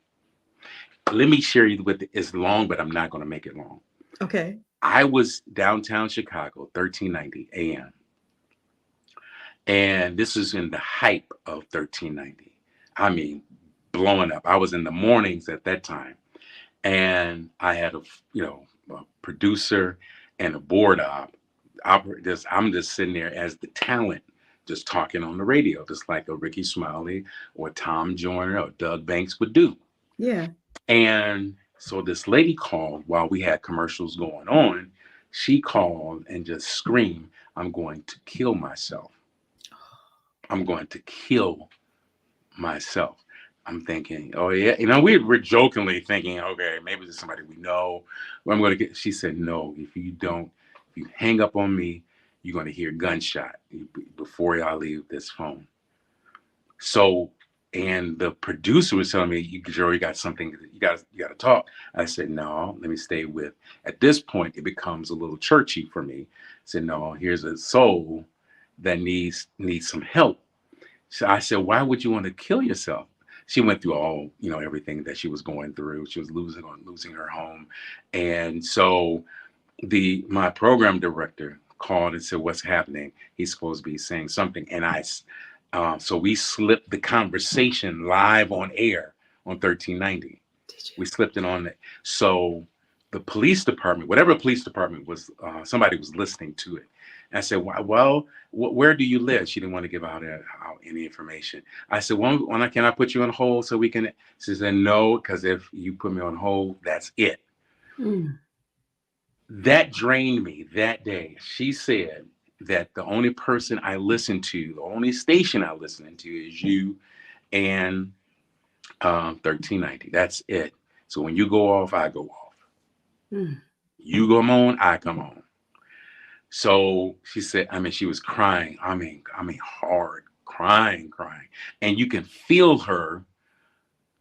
Let me share you with it's long, but I'm not going to make it long. Okay. I was downtown Chicago, 1390 AM. And this is in the hype of 1390. I mean, blowing up. I was in the mornings at that time. And I had a producer and a board op. I'm just sitting there as the talent, just talking on the radio, just like a Ricky Smiley or Tom Joyner or Doug Banks would do. Yeah. And so this lady called while we had commercials going on. She called and just screamed, I'm going to kill myself. I'm going to kill myself. I'm thinking, oh yeah, we're jokingly thinking, okay, maybe it's somebody we know. I'm going to get. She said, no, if you hang up on me, you're going to hear gunshot before I leave this phone. So, and the producer was telling me, you got something, you got to talk. I said, no, let me stay with. At this point, it becomes a little churchy for me. I said, no, here's a soul that needs some help. So I said, why would you want to kill yourself? She went through all, everything that she was going through. She was losing her home. And so my program director called and said, what's happening? He's supposed to be saying something. And so we slipped the conversation live on air on 1390. We slipped it on it. So the police department, whatever police department was, somebody was listening to it. And I said, well, where do you live? She didn't want to give out any information. I said, well, can I put you on hold so we can? She said, no, because if you put me on hold, that's it. Mm. That drained me that day. She said that the only person I listen to, the only station I listen to is you and 1390. That's it. So when you go off, I go off. Mm. You come on, I come on. So she said, she was crying. Hard, crying. And you can feel her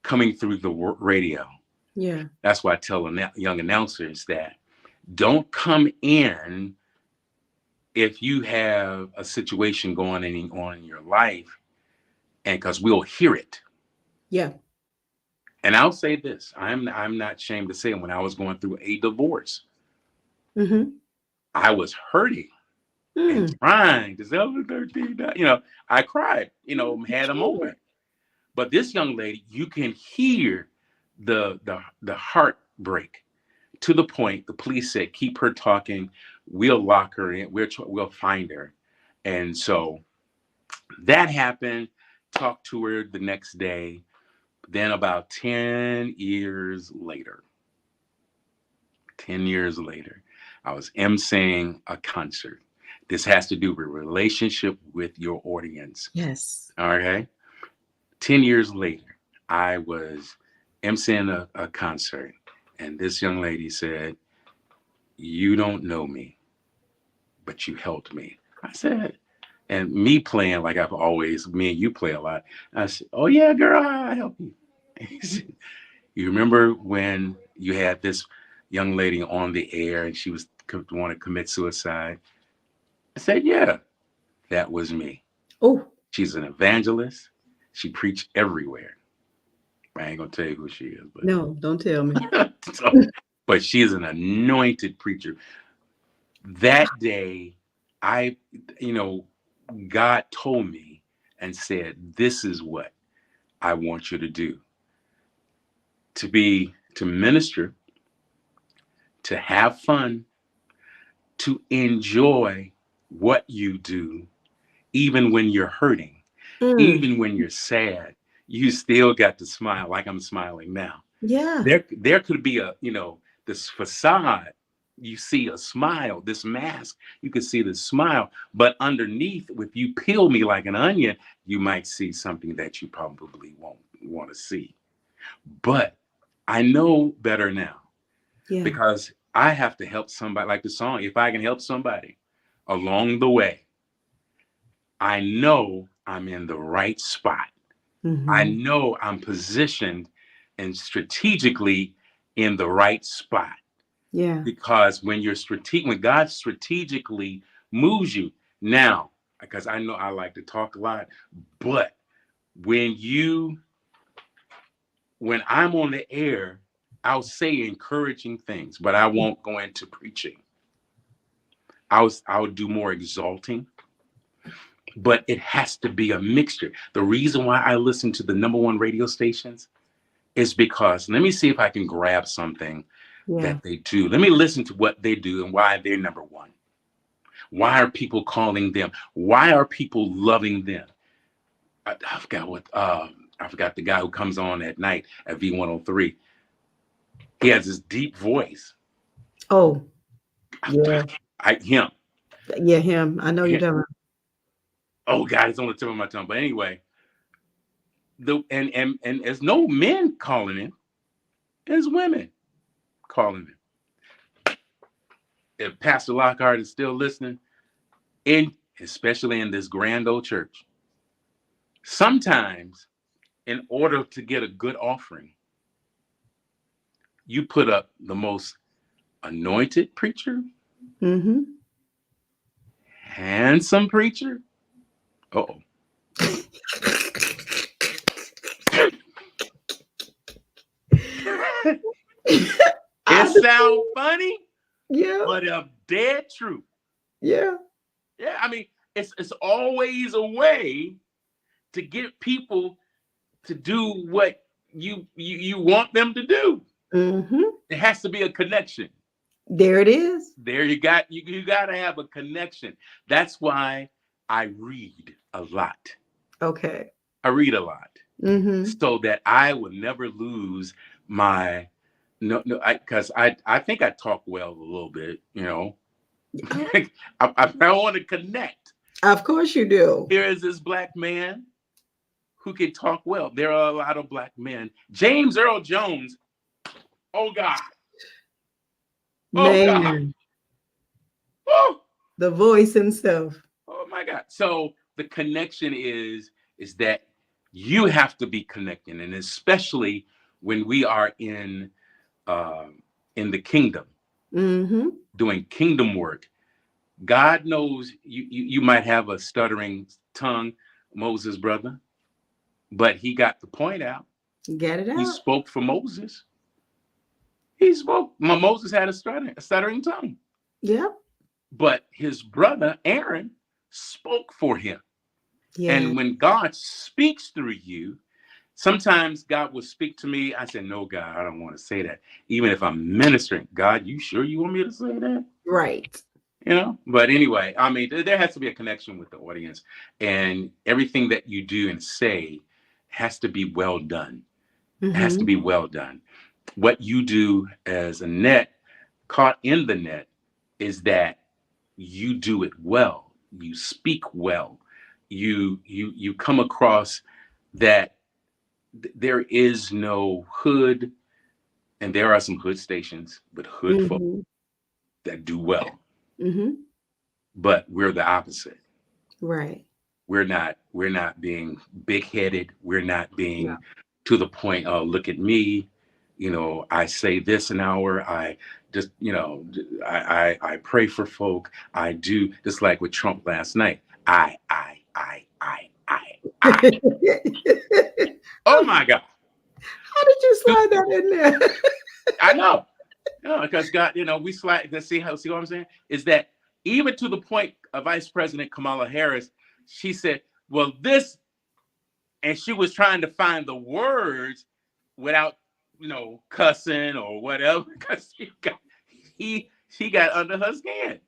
coming through the radio. Yeah. That's why I tell young announcers that don't come in if you have a situation going on in your life, and because we'll hear it. Yeah. And I'll say this, I'm not ashamed to say it, when I was going through a divorce, I was hurting and crying to say, 13, I cried, had a moment. But this young lady, you can hear the heartbreak, to the point the police said, keep her talking, we'll lock her in, we'll find her. And so that happened. Talked to her the next day. Then about 10 years later, I was emceeing a concert. This has to do with relationship with your audience. Yes. Okay. 10 years later, I was emceeing a concert, and this young lady said, you don't know me, but you helped me. I said, and me playing like I've always, me and you play a lot. I said, oh yeah, girl, I help you. You remember when you had this young lady on the air and she was want to commit suicide? I said, yeah, that was me. Oh, she's an evangelist. She preached everywhere. I ain't gonna tell you who she is, but no, don't tell me. But she is an anointed preacher. That day, God told me and said, this is what I want you to do. To minister, to have fun, to enjoy what you do, even when you're hurting, even when you're sad, you still got to smile like I'm smiling now. Yeah. There could be this facade. You see a smile, this mask, you can see the smile, but underneath, if you peel me like an onion, you might see something that you probably won't want to see. But I know better now, because I have to help somebody, like the song, if I can help somebody along the way, I know I'm in the right spot. I know I'm positioned and strategically in the right spot. Yeah. Because when God strategically moves you now, because I know I like to talk a lot, but when I'm on the air, I'll say encouraging things, but I won't go into preaching. I'll do more exalting, but it has to be a mixture. The reason why I listen to the #1 radio stations is because, let me see if I can grab something that they do. Let me listen to what they do and why they're #1. Why are people calling them? Why are people loving them? I forgot the guy who comes on at night at V103. He has this deep voice. Oh, yeah. Him. Yeah, him. I know you're talking about. Oh God, it's on the tip of my tongue. But anyway, and there's no men calling him, there's women calling him. If Pastor Lockhart is still listening, especially in this grand old church, sometimes in order to get a good offering, you put up the most anointed preacher, Mm-hmm. handsome preacher. Uh-oh. It sounds funny, Yeah. but a dead truth. Yeah. Yeah, I mean, it's always a way to get people to do what you want them to do. Mm-hmm. It has to be a connection. There it is. There you got to have a connection. That's why I read a lot. Okay. I read a lot. Mm-hmm. So that I would never lose my because I think I talk well a little bit, you know. I want to connect. Of course you do. Here is this black man who can talk well. There are a lot of black men. James Earl Jones. Oh God. Oh Man. God. Oh. The voice himself. Oh my God. So the connection is that you have to be connecting, and especially when we are in the kingdom, Mm-hmm. doing kingdom work. God knows you might have a stuttering tongue, Moses' brother, but he got the point out. Get it out. He spoke for Moses. He spoke. Moses had a stuttering tongue. Yep. But his brother Aaron spoke for him. Yeah. And when God speaks through you, sometimes God will speak to me. I said, no, God, I don't want to say that. Even if I'm ministering, God, you sure you want me to say that? Right. You know, but anyway, I mean, there has to be a connection with the audience, and everything that you do and say has to be well done. Mm-hmm. It has to be well done. What you do as Anet, caught in the net, is that you do it well. You speak well. You come across that there is no hood, and there are some hood stations, but hood Mm-hmm. folk that do well. Mm-hmm. But we're the opposite. Right. We're not being big-headed. We're not being to the point, oh, look at me. You know, I say this an hour. I just, you know, I pray for folk. I do, just like with Trump last night. I. Oh my God. How did you slide that in there? I know. No, because God, you know, we slide. See what I'm saying? Is that even to the point of Vice President Kamala Harris, she said, well, this, and she was trying to find the words without, you know, cussing or whatever, because she got under her skin.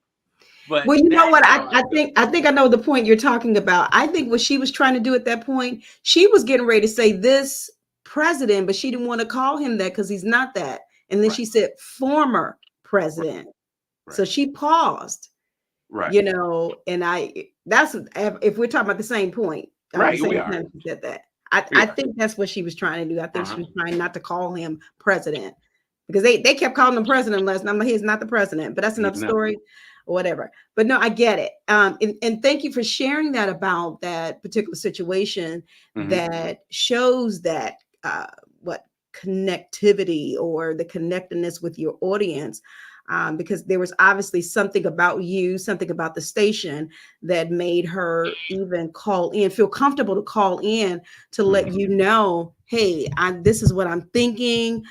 But well, you know what? I think I know the point you're talking about. I think what she was trying to do at that point, she was getting ready to say this president, but she didn't want to call him that because he's not that. And then she said former president. Right. So she paused. Right. You know, and that's if we're talking about the same point. Right. We are. She said that. I think that's what she was trying to do. I think she was trying not to call him president, because they kept calling him president last night. I'm like, he's not the president, but that's another story. Whatever. But no, I get it. And thank you for sharing that about that particular situation that shows that connectivity or the connectedness with your audience, because there was obviously something about you, something about the station that made her even feel comfortable to call in to let you know, hey, this is what I'm thinking.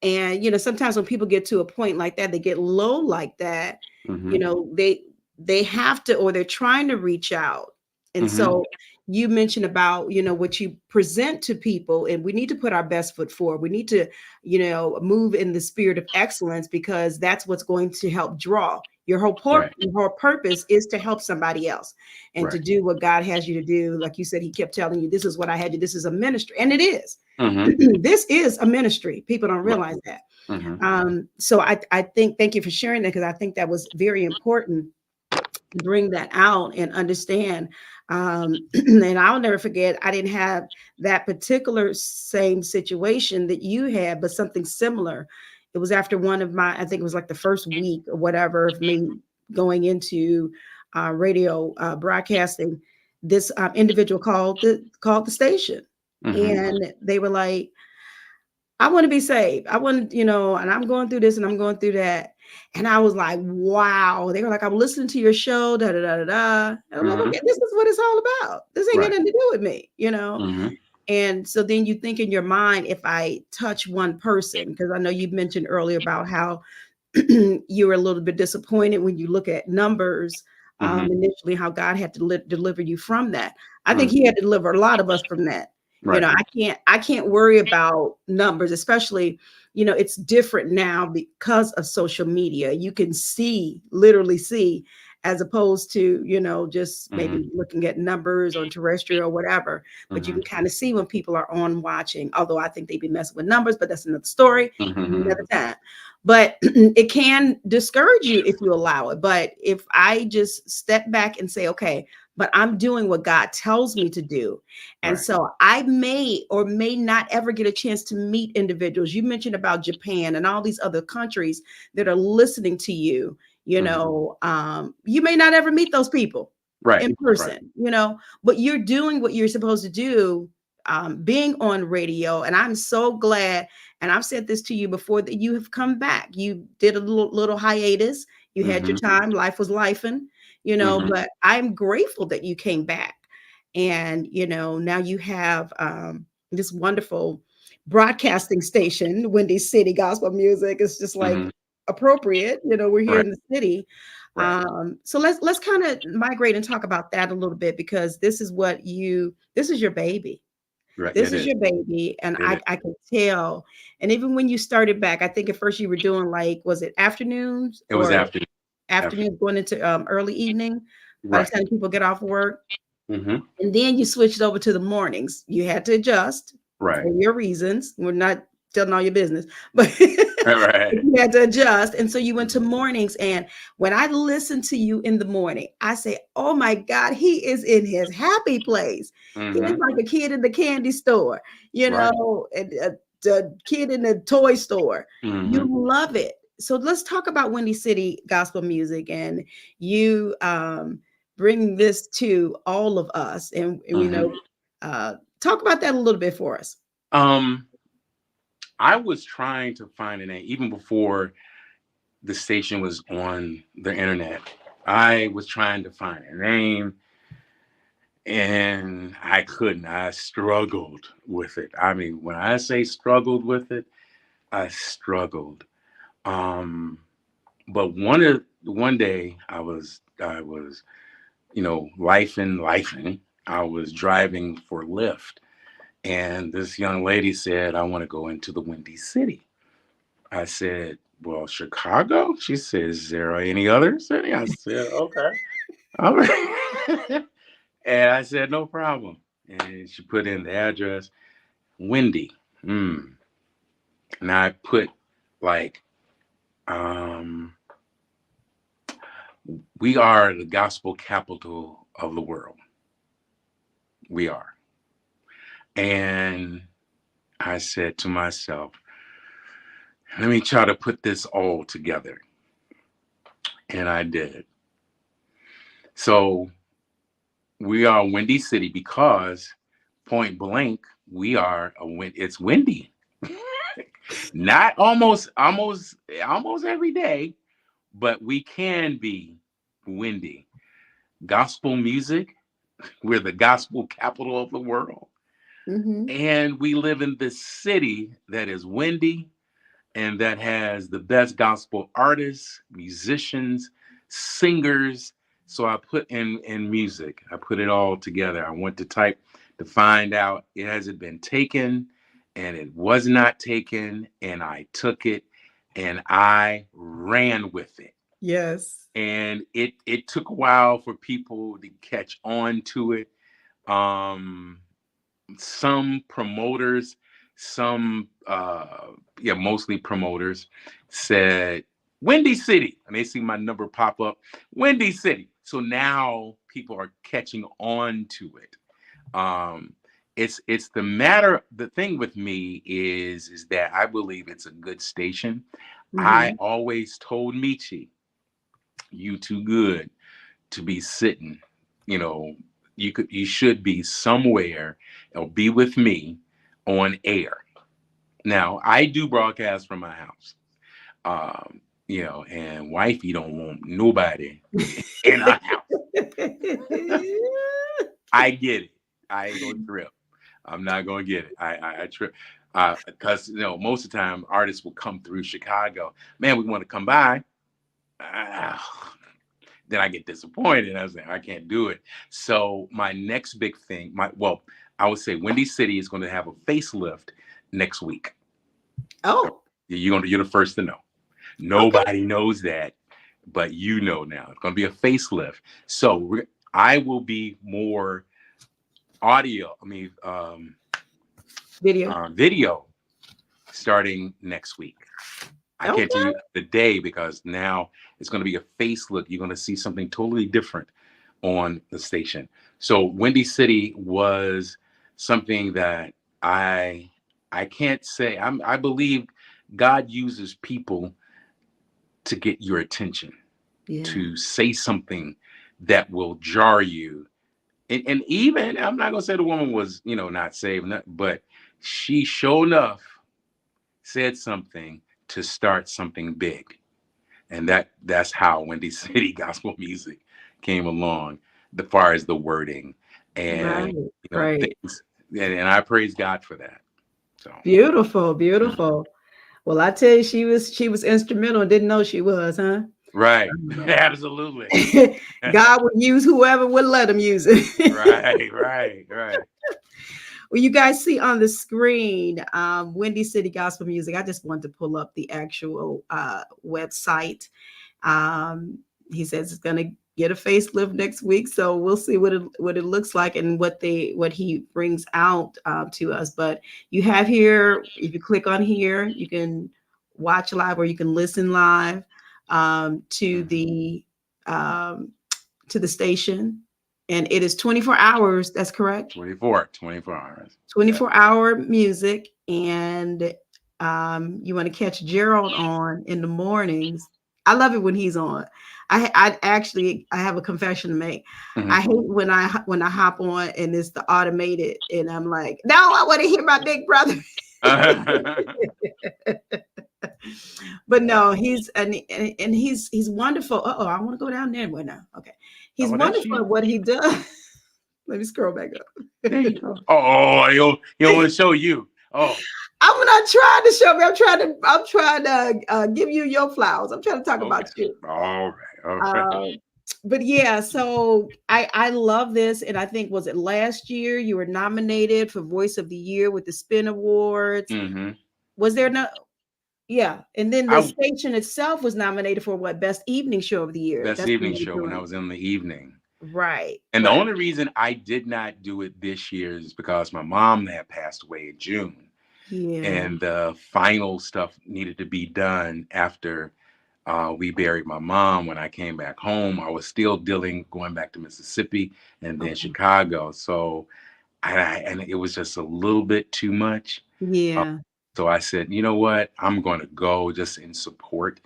And, you know, sometimes when people get to a point like that, they get low like that, you know, they have to, or they're trying to reach out. And so you mentioned about, you know, what you present to people, and we need to put our best foot forward. We need to, you know, move in the spirit of excellence, because that's what's going to help draw. Your whole purpose is to help somebody else and to do what God has you to do. Like you said, he kept telling you, this is what I had to, this is a ministry. And it is. This is a ministry. People don't realize that. So I think, thank you for sharing that, because I think that was very important. bring that out and understand. And I'll never forget, I didn't have that particular same situation that you had, but something similar. It was after one of my, I think it was like the first week or whatever of me going into radio broadcasting. This individual called the station, Mm-hmm. and they were like, I want to be saved. I want, and I'm going through this and I'm going through that. And I was like, wow. They were like, I'm listening to your show, da da da da da. And I'm like, Mm-hmm. okay, this is what it's all about. This ain't got Right. nothing to do with me. Mm-hmm. And so then you think in your mind, if I touch one person, because I know you mentioned earlier about how you were a little bit disappointed when you look at numbers Mm-hmm. initially, how God had to deliver you from that. I think Mm-hmm. He had to deliver a lot of us from that. Right. I can't worry about numbers, especially, it's different now because of social media. You can literally see, as opposed to, just Mm-hmm. maybe looking at numbers on terrestrial or whatever. But you Mm-hmm. can kind of see when people are on watching, although I think they be messing with numbers, but that's another story, Mm-hmm. another time. But it can discourage you if you allow it. But if I just step back and say, okay, but I'm doing what God tells me to do. And Right. so I may or may not ever get a chance to meet individuals. You mentioned about Japan and all these other countries that are listening to you. Mm-hmm. You may not ever meet those people Right. in Right. person, but you're doing what you're supposed to do, being on radio. And I'm so glad. And I've said this to you before, that you have come back. You did a little hiatus. You had your Mm-hmm. time. Life was lifing, Mm-hmm. but I'm grateful that you came back. And, now you have this wonderful broadcasting station, Windy City Gospel Music. It's just like Mm-hmm. appropriate. We're here Right. in the city. Right. So let's kind of migrate and talk about that a little bit, because this is your baby. Right. This It is is. your baby. And It is. I can tell. And even when you started back, I think at first you were doing, like, was it afternoons It was or after. After. afternoons going into early evening by the Right. time people get off work? Mm-hmm. And then you switched over to the mornings. You had to adjust Right. for your reasons. We're not telling all your business, but Right. you had to adjust. And so you went to Mm-hmm. mornings. And when I listen to you in the morning, I say, oh my God, he is in his happy place. He is Mm-hmm. like a kid in the candy store, Right. and the kid in the toy store. You Mm-hmm. love it. So let's talk about Windy City Gospel Music, and you bring this to all of us. And Mm-hmm. talk about that a little bit for us. Um, I was trying to find a name even before the station was on the internet. I was trying to find a name and I couldn't. I struggled with it. I mean, when I say struggled with it, I struggled. Um, but one day I was, lifing. I was driving for Lyft, and this young lady said, "I want to go into the Windy City." I said, "Well, Chicago?" She said, "Is there any other city?" I said, "Okay." All right. And I said, "No problem." And she put in the address, Windy. Mm. And I put like, um, we are the gospel capital of the world. We are. And I said to myself, let me try to put this all together. And I did. So we are Windy City because point blank, we are it's windy. Not almost every day, but we can be windy. Gospel music, we're the gospel capital of the world. Mm-hmm. And we live in this city that is windy and that has the best gospel artists, musicians, singers. So I put in music, I put it all together. I went to type to find out it hasn't been taken, and it was not taken, and I took it and I ran with it. Yes. And it took a while for people to catch on to it. Some promoters, some mostly promoters said Windy City, and they see my number pop up, Windy City. So now people are catching on to it. It's the matter. The thing with me is that I believe it's a good station. I Mhm. always told Michi, you too good to be sitting. You know, you should be somewhere or be with me on air. Now I do broadcast from my house. And wifey don't want nobody in her house. I get it. I ain't gonna trip. I'm not gonna get it. I trip because most of the time artists will come through Chicago. Man, we want to come by. Then I get disappointed. I was like, I can't do it. So my next big thing, I would say Windy City is going to have a facelift next week. Oh, You're the first to know. okay. Nobody knows that, but you know now. It's going to be a facelift. So I will be more audio. Video. Video starting next week. I can't tell Okay. you the day because now it's going to be a facelift. You're going to see something totally different on the station. So Windy City was something that I can't say. I believe God uses people to get your attention, Yeah. to say something that will jar you. And even I'm not gonna say the woman was, not saved, but she sure enough said something to start something big. And that's how Windy City gospel music came along, as far as the wording and Right. Right. things. And I praise God for that. So Beautiful. Beautiful. Well, I tell you, she was instrumental and didn't know she was, huh? right. Um, Absolutely. God would use whoever would let him use it. Right. Well, you guys see on the screen, Windy City Gospel Music. I just wanted to pull up the actual website. Um, he says it's going to get a facelift next week, so we'll see what it looks like and what he brings out to us. But you have here, if you click on here, you can watch live or you can listen live to um, the station, and it is 24 hours. That's correct. 24 hours. Yeah. 24-hour music, and you want to catch Gerald on in the mornings. I love it when he's on. I have a confession to make. I Mhm. hate when I hop on and it's the automated, and I'm like, no, I want to hear my big brother. But no, he's wonderful. Oh, I want to go down there right now. Okay, he's Oh, that's wonderful she. at what he does. Let me scroll back up. There you go. Oh, he'll want to show you. Oh, I'm not trying to show me. I'm trying to give you your flowers. I'm trying to talk okay. about you. All right. Um, but yeah, so I love this, and I think, was it last year you were nominated for Voice of the Year with the Spin Awards? Mm-hmm. Was there no? Yeah, and then the I station itself was nominated for what, Best Evening Show of the Year. Best That's when evening they were show when I doing. was in the evening. Right, And the right. only reason I did not do it this year is because my mom had passed away in June, Yeah. and the final stuff needed to be done after we buried my mom. When I came back home, I was still going back to Mississippi and then Okay. Chicago. So, and it was just a little bit too much. Uh, Yeah. so I said, you know what? I'm going to go just in support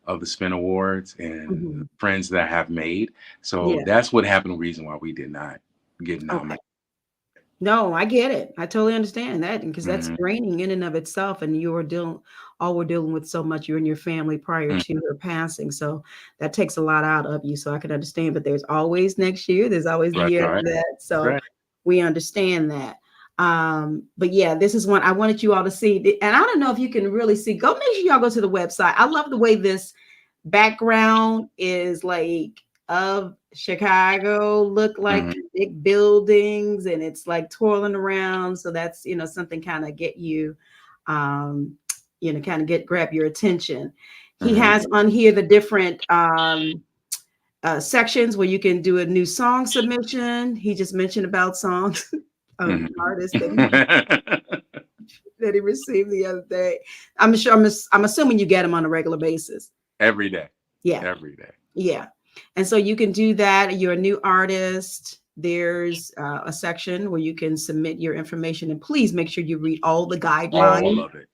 of the Spin Awards and Mhm. friends that I have made. So Yeah. that's what happened. Reason why we did not get Okay. nominated. No, I get it. I totally understand that because that's Hmm. draining in and of itself, and we're dealing with so much, you and your family, prior to her passing. So that takes a lot out of you. So I can understand, but there's always next year. There's always the Right, year right, after that. So right. we understand that. But yeah, this is one I wanted you all to see. And I don't know if you can really see. Go, make sure y'all go to the website. I love the way this background is like of Chicago, look like Hmm. big buildings, and it's like twirling around. So that's, something kind of get you, um, kind of grab your attention. He Hmm. has on here the different sections where you can do a new song submission. He just mentioned about songs, Hmm. artists that he received the other day. I'm assuming you get them on a regular basis. Every day, Yeah. every day. Yeah. And so you can do that. You're a new artist. There's a section where you can submit your information, and please make sure you read all the guidelines. All of it.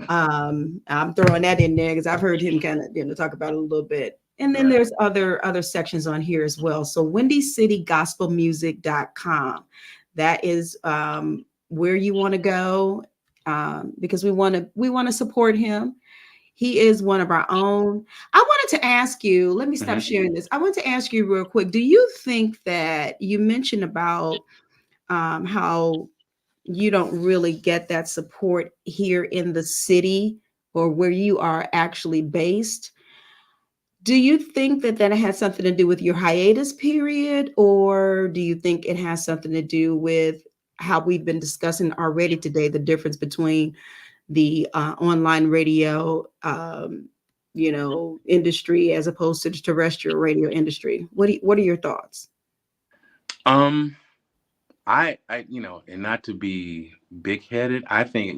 I'm throwing that in there because I've heard him kind of talk about it a little bit. And then there's other sections on here as well. So windycitygospelmusic.com. That is where you want to go, because we want to support him. He is one of our own. I wanted to ask you, let me stop sharing this. I want to ask you real quick. Do you think that you mentioned about how you don't really get that support here in the city or where you are actually based? Do you think that has something to do with your hiatus period, or do you think it has something to do with how we've been discussing already today, the difference between the online radio, industry as opposed to the terrestrial radio industry? What are your thoughts? I and not to be big-headed, I think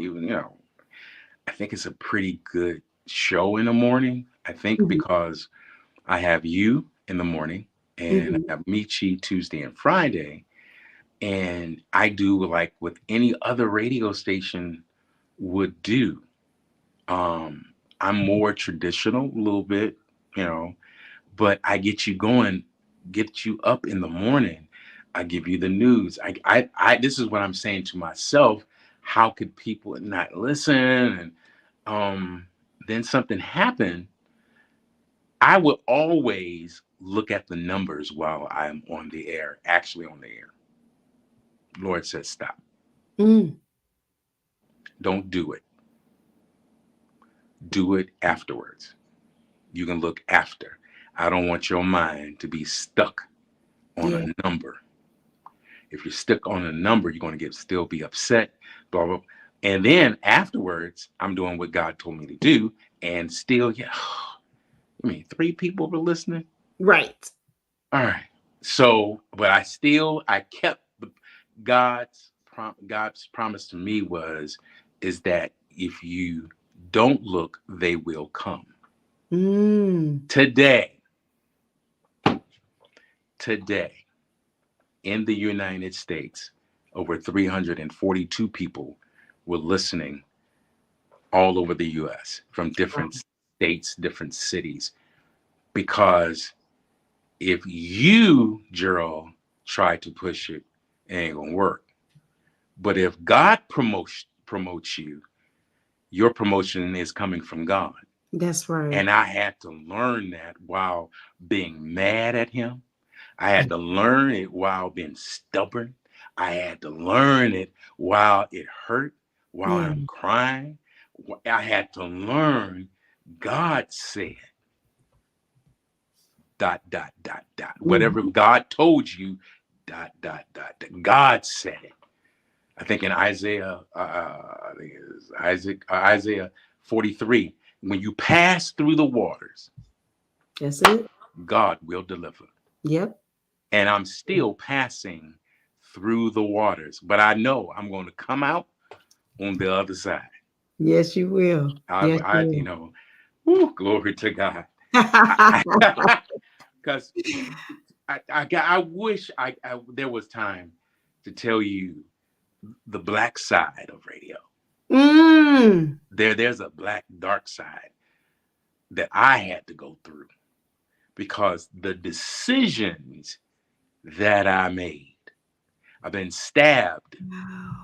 I think it's a pretty good show in the morning. I think because I have you in the morning and I have Michi Tuesday and Friday, and I do like what any other radio station would do. I'm more traditional a little bit, but I get you going, get you up in the morning. I give you the news. This is what I'm saying to myself. How could people not listen? And then something happened. I will always look at the numbers while I'm on the air, actually on the air. Lord says, stop. Don't do it. Do it afterwards. You can look after. I don't want your mind to be stuck on a number. If you're stuck on a number, you're going to still be upset, blah, blah. And then afterwards, I'm doing what God told me to do. And still, I mean, 3 people were listening. Right. All right. So, but I kept God's promise to me is that if you don't look, they will come. Today, in the United States, over 342 people were listening all over the U.S. from different states, different cities. Because if you, Gerald, try to push it, it ain't gonna work. But if God promotes you, your promotion is coming from God. That's right. And I had to learn that while being mad at him. I had to learn it while being stubborn. I had to learn it while it hurt, while I'm crying. I had to learn God said, ... Whatever God told you, ... God said it. I think in Isaiah, Isaiah 43, when you pass through the waters, that's it. God will deliver. Yep. And I'm still passing through the waters, but I know I'm going to come out on the other side. Yes, you will. Glory to God. Because I wish there was time to tell you the black side of radio. There's a black dark side that I had to go through because the decisions that I made. I've been stabbed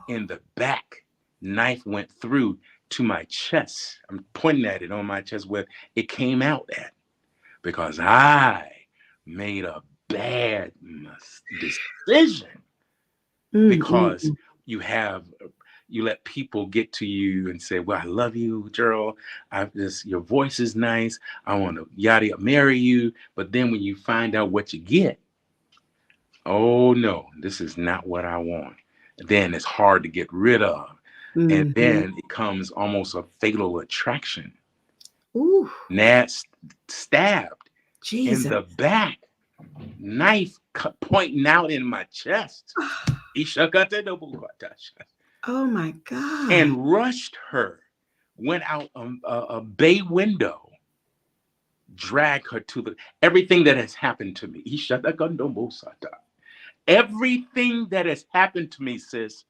in the back. Knife went through to my chest. I'm pointing at it on my chest where it came out at because I made a bad decision. Because you let people get to you and say, well, I love you, Gerald. Your voice is nice. I want to marry you. But then when you find out what you get, oh no, this is not what I want. Then it's hard to get rid of. And then it comes almost a fatal attraction. Stabbed in the back, knife pointing out in my chest. Oh my God. And rushed her, went out a bay window, drag her to everything that has happened to me. Everything that has happened to me, sis,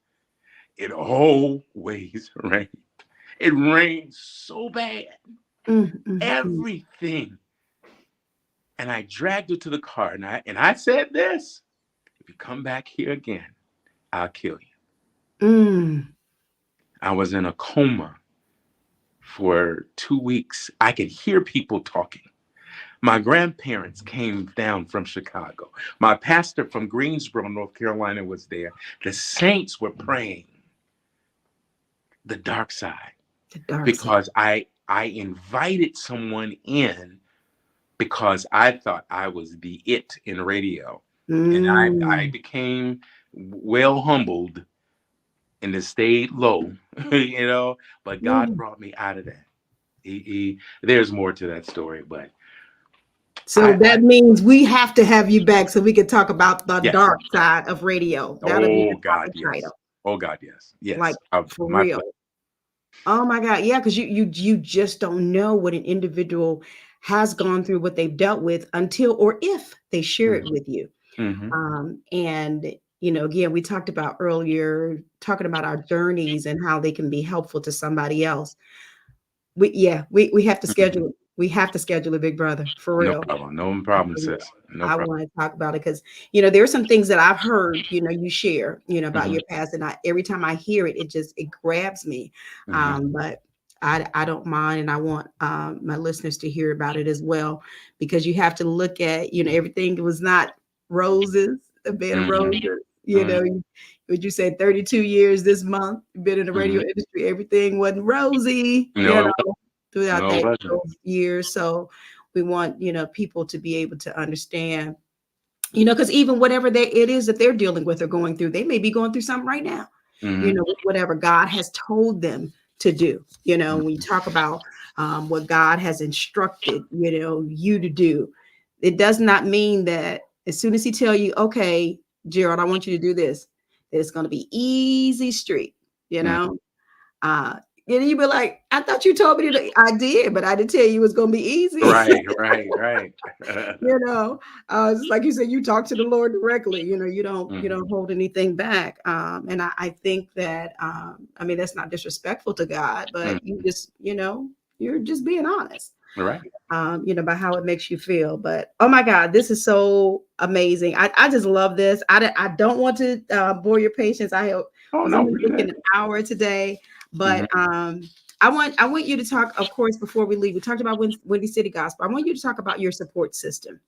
it always rains. It rains so bad. Mm. Everything. And I dragged her to the car, and I said this: if you come back here again, I'll kill you. Mm. I was in a coma for 2 weeks. I could hear people talking. My grandparents came down from Chicago. My pastor from Greensboro, North Carolina was there. The saints were praying the dark side The dark side. because I invited someone in because I thought I was the it in radio. And I Mm. became well humbled and it stayed low, but God Mm. brought me out of that. There's more to that story, but So I that means we have to have you back so we can talk about the yes. dark side of radio. That'll be Oh the God, topic yes. title, Oh God, yes. like Yes. for My real. pleasure. Oh my God. Yeah, because you just don't know what an individual has gone through, what they've dealt with until or if they share it with you. Mm-hmm. And again, we talked about earlier, talking about our journeys and how they can be helpful to somebody else. We have to Mm-hmm. schedule it. We have to schedule a big brother for No real. problem. No problem, sis. No I problem. want to talk about it because there are some things that I've heard, you share, about Mm-hmm. your past, and every time I hear it, it grabs me. Mm-hmm. But I don't mind, and I want my listeners to hear about it as well, because you have to look at, everything was not roses, a bed of Mm-hmm. roses. Mm-hmm. Would you say 32 years this month? You've been in the radio Mm-hmm. industry, everything wasn't rosy, No, it wasn't. throughout No, it wasn't. those years. So we want, people to be able to understand, because even whatever it is that they're dealing with or going through, they may be going through something right now, Mm-hmm. with whatever God has told them to do. When you talk about what God has instructed, you to do, it does not mean that as soon as he tell you, okay, Gerald, I want you to do this, that it's going to be easy street, you Mm-hmm. know, uh, and you be like, I thought you told me to. I did, but I didn't tell you it was going to be easy. Right, right, right. you know just like you said, you talk to the Lord directly. You Mm-hmm. don't hold anything back. And I think that I mean, that's not disrespectful to God, but you Mm-hmm. just you're just being honest, Right. about how it makes you feel. But oh my God, this is so amazing. I just love this. I don't want to bore your patience. I Oh was no, only we're thinking good. an hour today, but Mm-hmm. I want you to talk, of course, before we leave. We talked about Windy City Gospel. I want you to talk about your support system,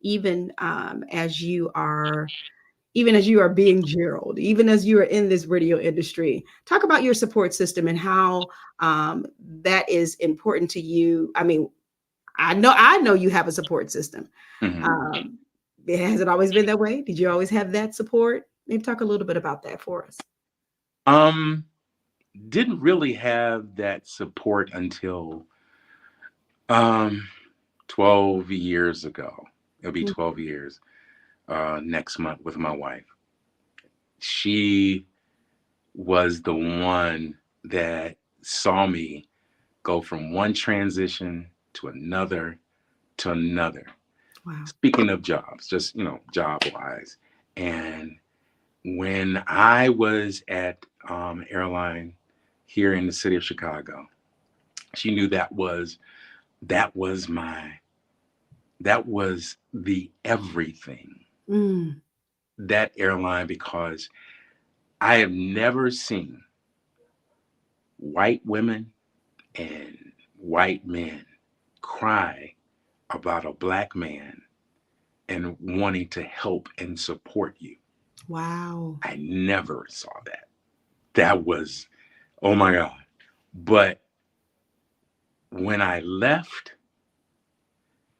even as you are being Gerald, even as you are in this radio industry. Talk about your support system and how that is important to you. I mean, I know you have a support system. Mm-hmm. Um, has it always been that way? Did you always have that support? Maybe talk a little bit about that for us. Um, didn't really have that support until um 12 years ago. It'll be 12 years next month with my wife. She was the one that saw me go from one transition to another to another. Wow. Speaking of jobs, just job wise. And when I was at airline here in the city of Chicago, she knew that was the everything, Mm. that airline, because I have never seen white women and white men cry about a black man and wanting to help and support you. Wow. I never saw that. That was, oh my God. But when I left,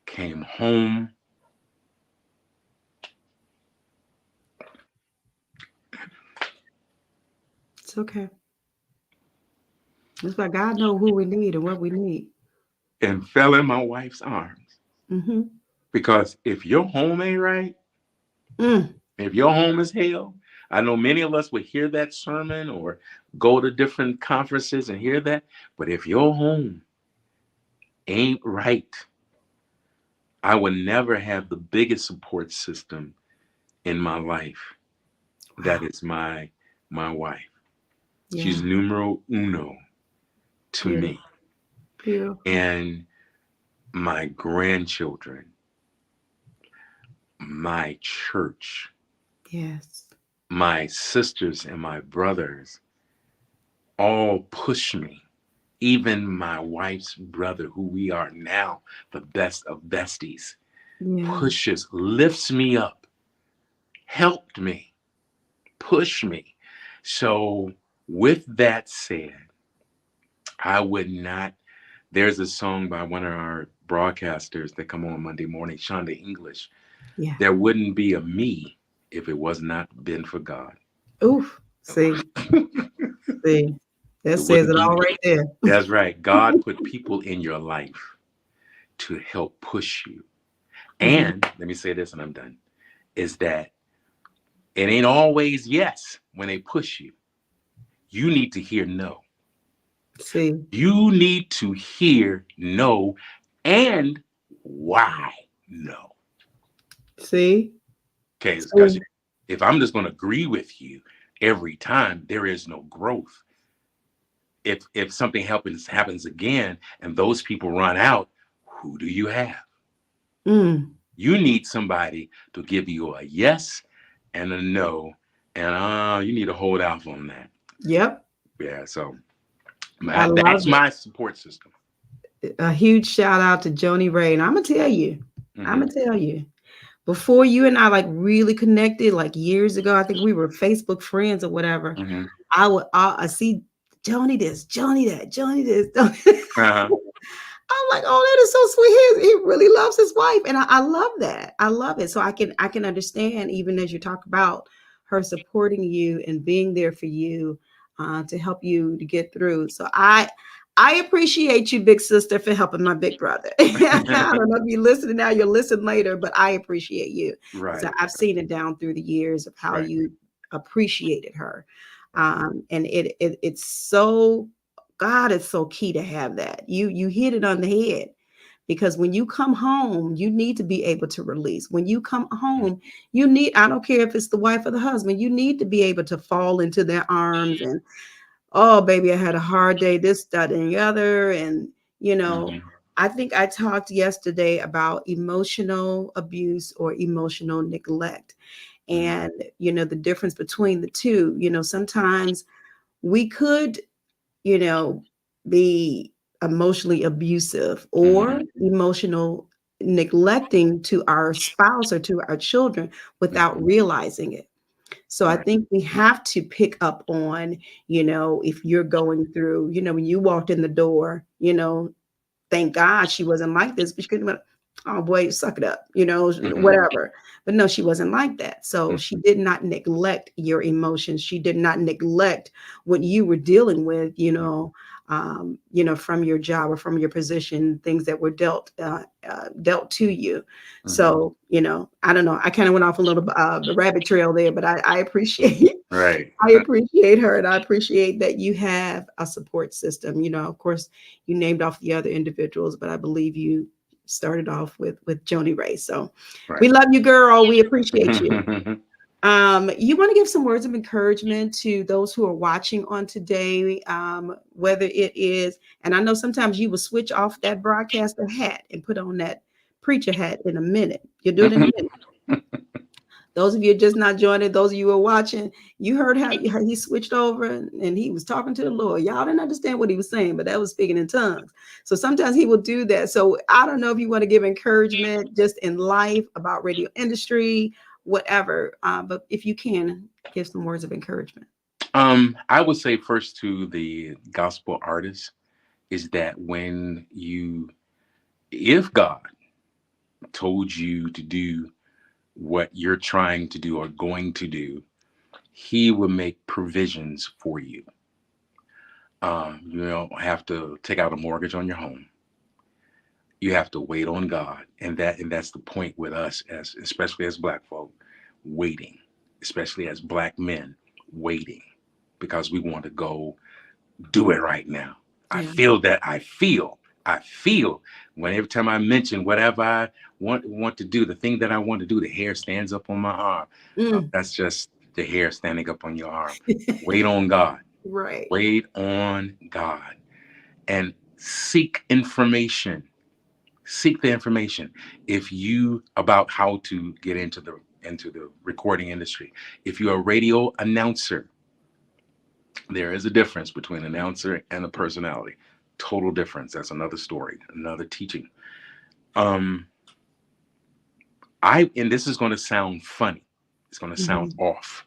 came home, It's okay. That's why God knows who we need and what we need. and fell in my wife's arms. Mm-hmm. Because if your home ain't right, Mm. if your home is hell, I know many of us would hear that sermon or go to different conferences and hear that. But if your home ain't right, I would never have the biggest support system in my life. That Wow. is my wife. She's Yeah. numero uno to Beautiful. me. Beautiful. And my grandchildren, my church, Yes. my sisters and my brothers all push me. Even my wife's brother, who we are now the best of besties, Yeah. pushes, lifts me up, helped me, pushed me. So, with that said, I would not. There's a song by one of our broadcasters that come on Monday morning, Shonda English. Yeah. There wouldn't be a me if it was not been for God. Oof. See. See. That It says wouldn't it be. all right there. That's right. God put people in your life to help push you. Mhm. And let me say this and I'm done, is that it ain't always yes when they push you. You need to hear no. See. You need to hear no and why no. See. Okay, because So if I'm just going to agree with you every time, there is no growth. If something happens again and those people run out, who do you have? mm, You need somebody to give you a yes and a no, and you need to hold out on that. yep. Yeah, so I love that's my support system. it. A huge shout out to Joni Ray. And I'm gonna tell you, I'm Hmm. gonna tell you, before you and I like really connected, like years ago, I think we were Facebook friends or whatever. Hmm. I see Joni this, Joni that, Joni this. Joni. Uh-huh. I'm like, oh, that is so sweet. He really loves his wife, and I love that. I love it. So I can understand, even as you talk about her supporting you and being there for you, to help you to get through. So I appreciate you, big sister, for helping my big brother. I don't know if you're listening now, you'll listen later, but I appreciate you because Right, I've seen it down through the years of how right, you appreciated her, right. and it's so God, it's so key to have that. You hit it on the head because when you come home, you need to be able to release. When you come home, you need, I don't care if it's the wife or the husband, you need to be able to fall into their arms and, oh, baby, I had a hard day, this, that, and the other. And, you know, Hmm. I think I talked yesterday about emotional abuse or emotional neglect. Hmm. And, the difference between the two, sometimes we could, you know, be emotionally abusive or Hmm. emotional neglecting to our spouse or to our children without Hmm. realizing it. So I Right. think we have to pick up on, if you're going through, when you walked in the door, thank God she wasn't like this, but she could have been, oh boy, suck it up, Hmm. whatever. But no, she wasn't like that. So Hmm. she did not neglect your emotions. She did not neglect what you were dealing with, from your job or from your position, things that were dealt to you. Hmm. So, I don't know. I kind of went off a little the rabbit trail there, but I appreciate Right. I appreciate her, and I appreciate that you have a support system. Of course, you named off the other individuals, but I believe you started off with Joni Ray. So we Right. love you, girl. We appreciate you. You want to give some words of encouragement to those who are watching on today, whether it is, and I know sometimes you will switch off that broadcaster hat and put on that preacher hat in a minute. You'll do it in a minute. Those of you just not joining, those of you who are watching, you heard how he switched over and he was talking to the Lord. Y'all didn't understand what he was saying, but that was speaking in tongues. So sometimes he will do that. So I don't know if you want to give encouragement just in life about radio industry, whatever. But if you can, give some words of encouragement. I would say first to the gospel artists is that if God told you to do what you're trying to do or going to do, He will make provisions for you. You don't have to take out a mortgage on your home. You have to wait on God, and that's the point with us, as especially as Black folk, waiting, especially as Black men, waiting, because we want to go do it right now. I Yeah. feel I feel when every time I mention whatever I want to do, the thing that I want to do, the hair stands up on my arm. Mm. That's just the hair standing up on your arm. Wait on God. Right. Wait on God and seek information. Seek the information. If you about how to get into the recording industry. If you're a radio announcer, there is a difference between an announcer and a personality. Total difference. That's another story, another teaching. Um, and this is going to sound funny. It's going to sound Mhm. off.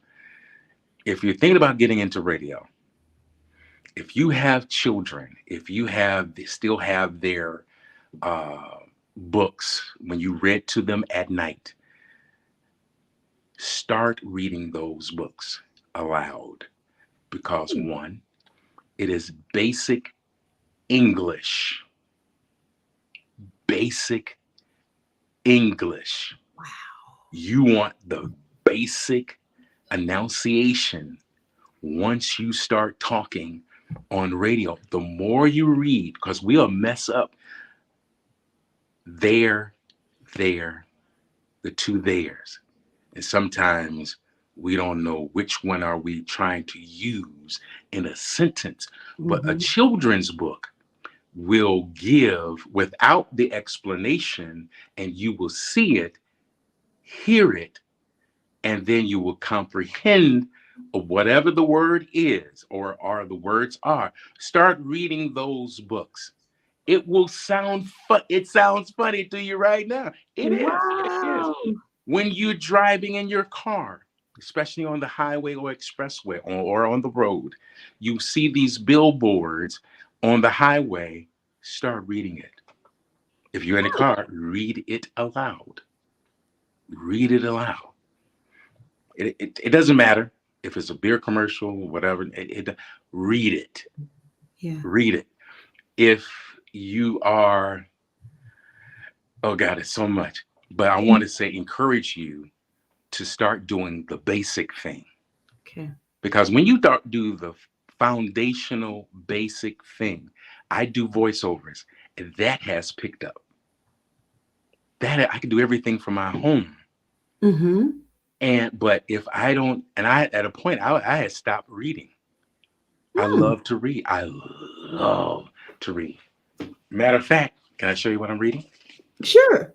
If you're thinking about getting into radio, if you have children, if you have they still have their uh, books when you read to them at night, start reading those books aloud because Mm. one, it is basic English. Basic English. Wow. You want the basic enunciation once you start talking on radio. The more you read, because we'll mess up there, the two theirs. And sometimes we don't know which one are we trying to use in a sentence. But a Mhm. children's book will give without the explanation, and you will see it, hear it, and then you will comprehend whatever the word is or the words are. Start reading those books. It will sound fun. It sounds funny to you right now. It is. It is. Wow. When you're driving in your car, especially on the highway or expressway or on the road, you see these billboards on the highway. Start reading it. If you're in a car, read it aloud. Read it aloud. It doesn't matter if it's a beer commercial, whatever. Read it. Yeah. Read it. If you are, oh God, it's so much. But I want to say, encourage you to start doing the basic thing. Okay. Because when you do the foundational basic thing, I do voiceovers, and that has picked up. That I can do everything from my home. Mm-hmm. But if I don't, and I at a point I had stopped reading. I Mm. love to read. I love to read. Matter of fact, can I show you what I'm reading? Sure.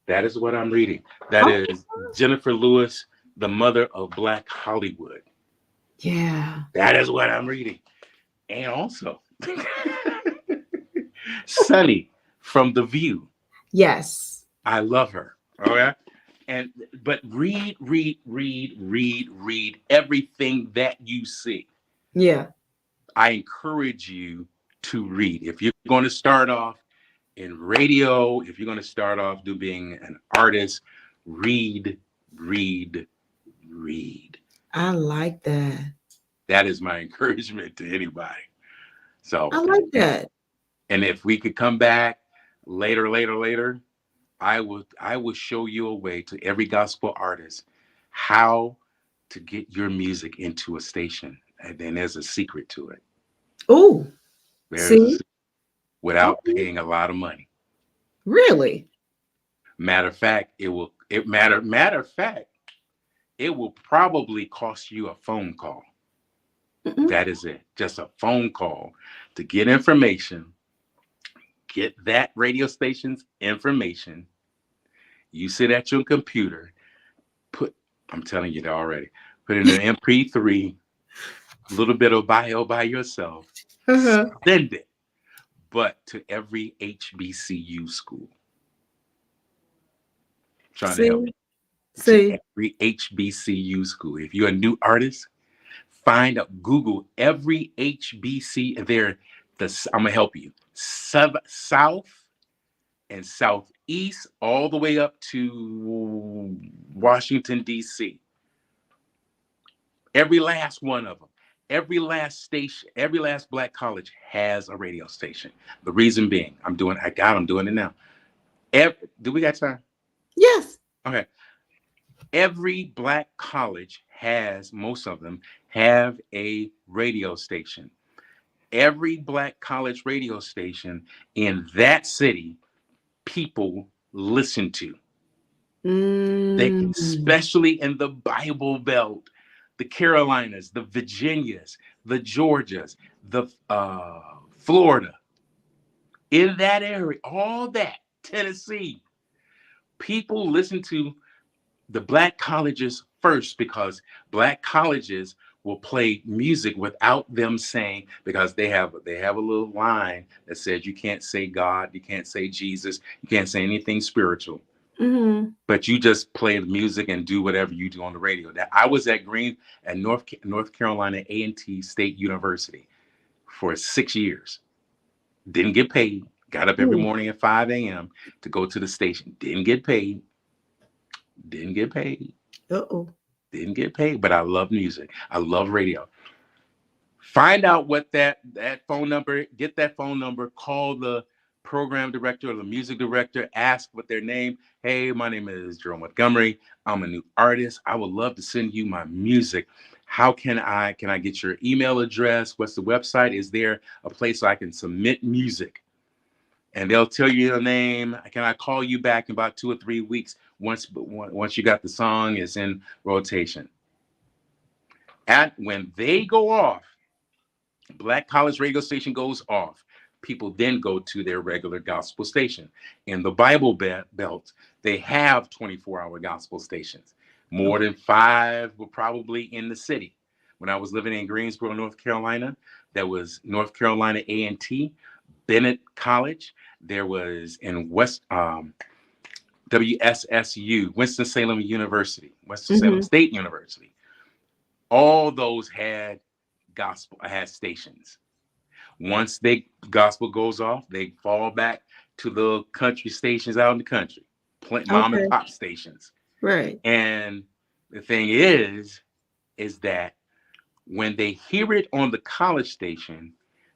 That is what I'm reading. That Oh, is Jennifer Lewis, The Mother of Black Hollywood. yeah. That is what I'm reading. And also, Sunny from The View. Yes. I love her. Okay. But read everything that you see. Yeah. I encourage you to read. If you're going to start off in radio, if you're going to start off being an artist, read, read, read. I like that. That is my encouragement to anybody. I So, like that. and if we could come back later, I will show you a way to every gospel artist how to get your music into a station. And then there's a secret to it. Oh, There's a see? secret without Okay. paying a lot of money. Really? Matter of fact, matter of fact, it will probably cost you a phone call. Mm-mm. That is it. Just a phone call to get information, get that radio station's information. You sit at your computer, I'm telling you that already, put in an MP3, a little bit of bio by yourself, Uh-huh. send it, but to every HBCU school. Trying to help See? to See? every HBCU school. If you're a new artist, find out, Google every HBC. I'm gonna help you. South and Southeast, all the way up to Washington, D.C. Every last one of them. Every last station, every last black college has a radio station. The reason being, I'm doing it now. Do we got time? Yes. Okay. Every black college most of them have a radio station. every black college radio station in that city, people listen to. They, Mm. especially in the Bible Belt, the Carolinas, the Virginias, the Georgias, the Florida, in that area, all that, Tennessee, people listen to the black colleges first because black colleges will play music without them saying, because they have a little line that says you can't say God, you can't say Jesus, you can't say anything spiritual, Mm-hmm. but you just play the music and do whatever you do on the radio. That I was at North Carolina A&T State University for 6 years. Didn't get paid. Got up every Mm. morning at 5 a.m. to go to the station. Didn't get paid. Didn't get paid. Uh-oh. Didn't get paid. But I love music. I love radio. Find out what that phone number. Get that phone number. Call the program director or the music director. Ask what their name. Hey, my name is Gerald Montgomery. I'm a new artist. I would love to send you my music. How can I get your email address? What's the website? Is there a place I can submit music? And they'll tell you your name. Can I call you back in about 2 or 3 weeks once you got the song is in rotation? When they go off, black college radio station goes off, people then go to their regular gospel station. In the Bible Belt, they have 24-hour gospel stations. More than 5 were probably in the city. When I was living in Greensboro, North Carolina, there was North Carolina A&T, Bennett College. There was in WSSU, Winston-Salem University, Winston-Salem State University. All those had stations. Once gospel goes off, they fall back to the country stations out in the country, mom and pop stations. Right. And the thing is that when they hear it on the college station,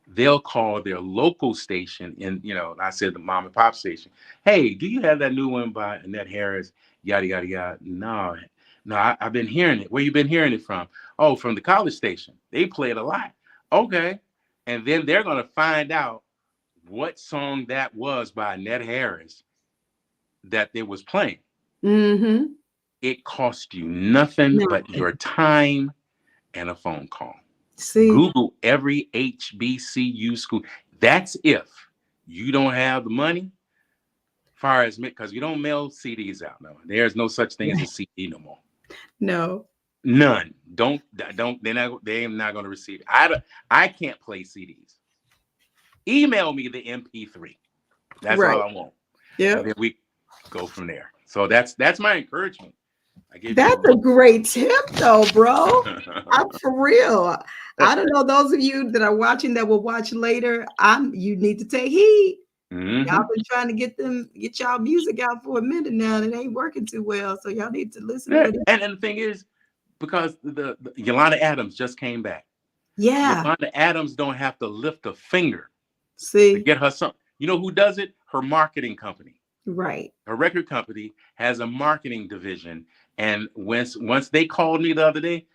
they'll call their local station, and I said the mom and pop station. Hey, do you have that new one by Anet Harris? Yada yada yada. No, I've been hearing it. Where you been hearing it from? Oh, from the college station. They play it a lot. Okay, and then they're gonna find out what song that was by Anet Harris that they was playing. Mm-hmm. It cost you nothing but your time and a phone call. See? Google every HBCU school. That's if you don't have the money, far as because you don't mail CDs out. No, there's no such thing as a CD no more. No, none. Don't. They're not going to receive it. I can't play CDs. Email me the MP3. That's all I want. Yeah, and then we go from there. So that's my encouragement. That's a great tip, though, bro. I'm for real. I don't know, those of you that are watching that will watch later. You need to take heed. Mm-hmm. Y'all been trying to get y'all music out for a minute now, and it ain't working too well. So y'all need to listen to it. And the thing is, because the Yolanda Adams just came back. Yeah, Yolanda Adams don't have to lift a finger. See, to get her something. You know who does it? Her marketing company. Right. Her record company has a marketing division. And once they called me the other day,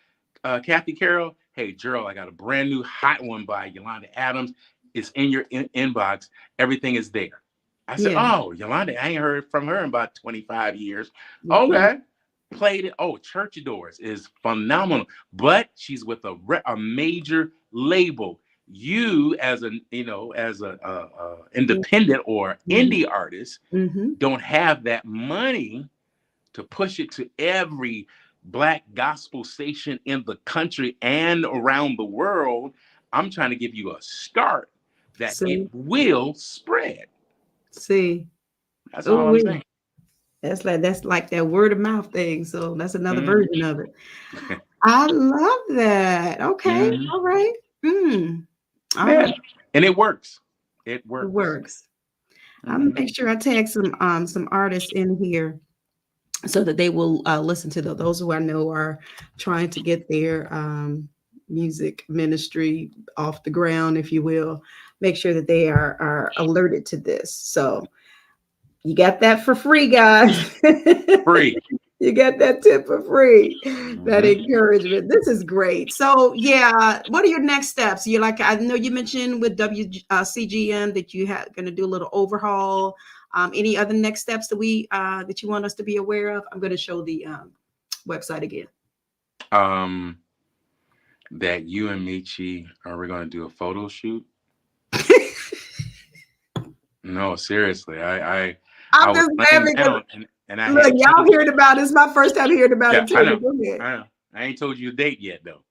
Kathy Carroll, hey, Gerald, I got a brand new hot one by Yolanda Adams. It's in your inbox. Everything is there. I said, oh, Yolanda, I ain't heard from her in about 25 years. Mm-hmm. Okay. Played it. Oh, Church Doors is phenomenal. But she's with a major label. You as a independent or indie artist don't have that money to push it to every Black gospel station in the country and around the world. I'm trying to give you a start that it will spread. See, that's all I'm saying. That's like that word of mouth thing. So that's another version of it. I love that. Okay. All right. All right. And it works. It works. I'm gonna make sure I tag some artists in here so that they will listen to those who I know are trying to get their music ministry off the ground, if you will. Make sure that they are alerted to this. So you got that for free, guys. Free. You get that tip for free. That Mhm. encouragement. This is great. So, yeah, what are your next steps? You like, I know you mentioned with WCGM that you had going to do a little overhaul. Any other next steps that that you want us to be aware of? I'm going to show the website again. Um, that you and Michi are we gonna do a photo shoot? No, seriously. I I'm was just laying laughing because down and I look, had y'all told hearing about it. It's my first time hearing about yeah, it I too. know. But go ahead. I know. I ain't told you the date yet though.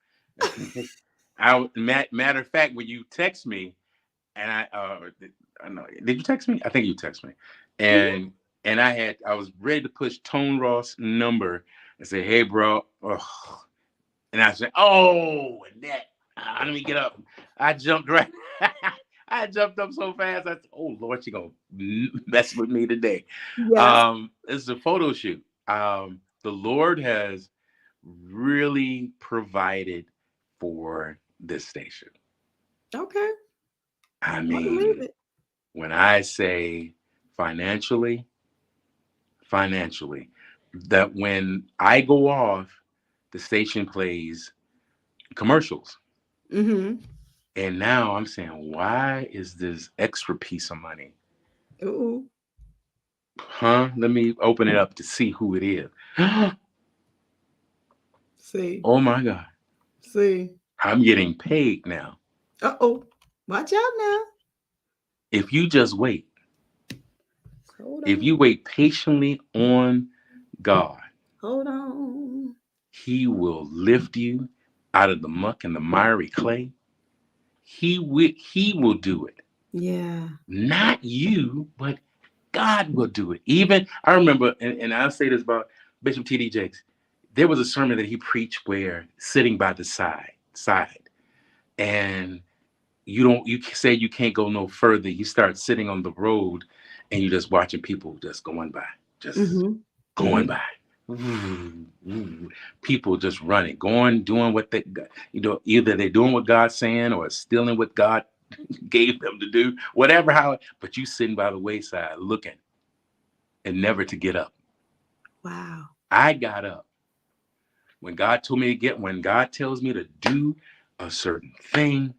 Matter of fact, when you text me and I know did you text me? I think you text me. Mhm. And I was ready to push Tone Ross' number and say, hey bro. Ugh. And I said, oh, and that let me get up. I jumped right. I jumped up so fast. I said, oh Lord, she gonna mess with me today. Yes. It's a photo shoot. The Lord has really provided for this station. Okay. I I believe mean, it. when I say financially, financially, that when I go off, the station plays commercials. Mm-hmm. And now I'm saying, why is this extra piece of money? Ooh. Huh? Let me open it up to see who it is. See. Oh my God. See. I'm getting paid now. Uh-oh. Watch out now. If you just wait, Hold if on. you wait patiently on God, Hold on. He will lift you out of the muck and the miry clay. He will do it. Yeah. Not you, but God will do it. Even I remember, and I'll say this about Bishop T.D. Jakes. There was a sermon that he preached where sitting by the side, and you say you can't go no further. You start sitting on the road, and you're just watching people just going by, just Mm-hmm. going Mm-hmm. by. People just running, going, doing what they, either they're doing what God's saying or stealing what God gave them to do, whatever, how, but you sitting by the wayside looking and never to get up. Wow. I got up when God told me to when God tells me to do a certain thing,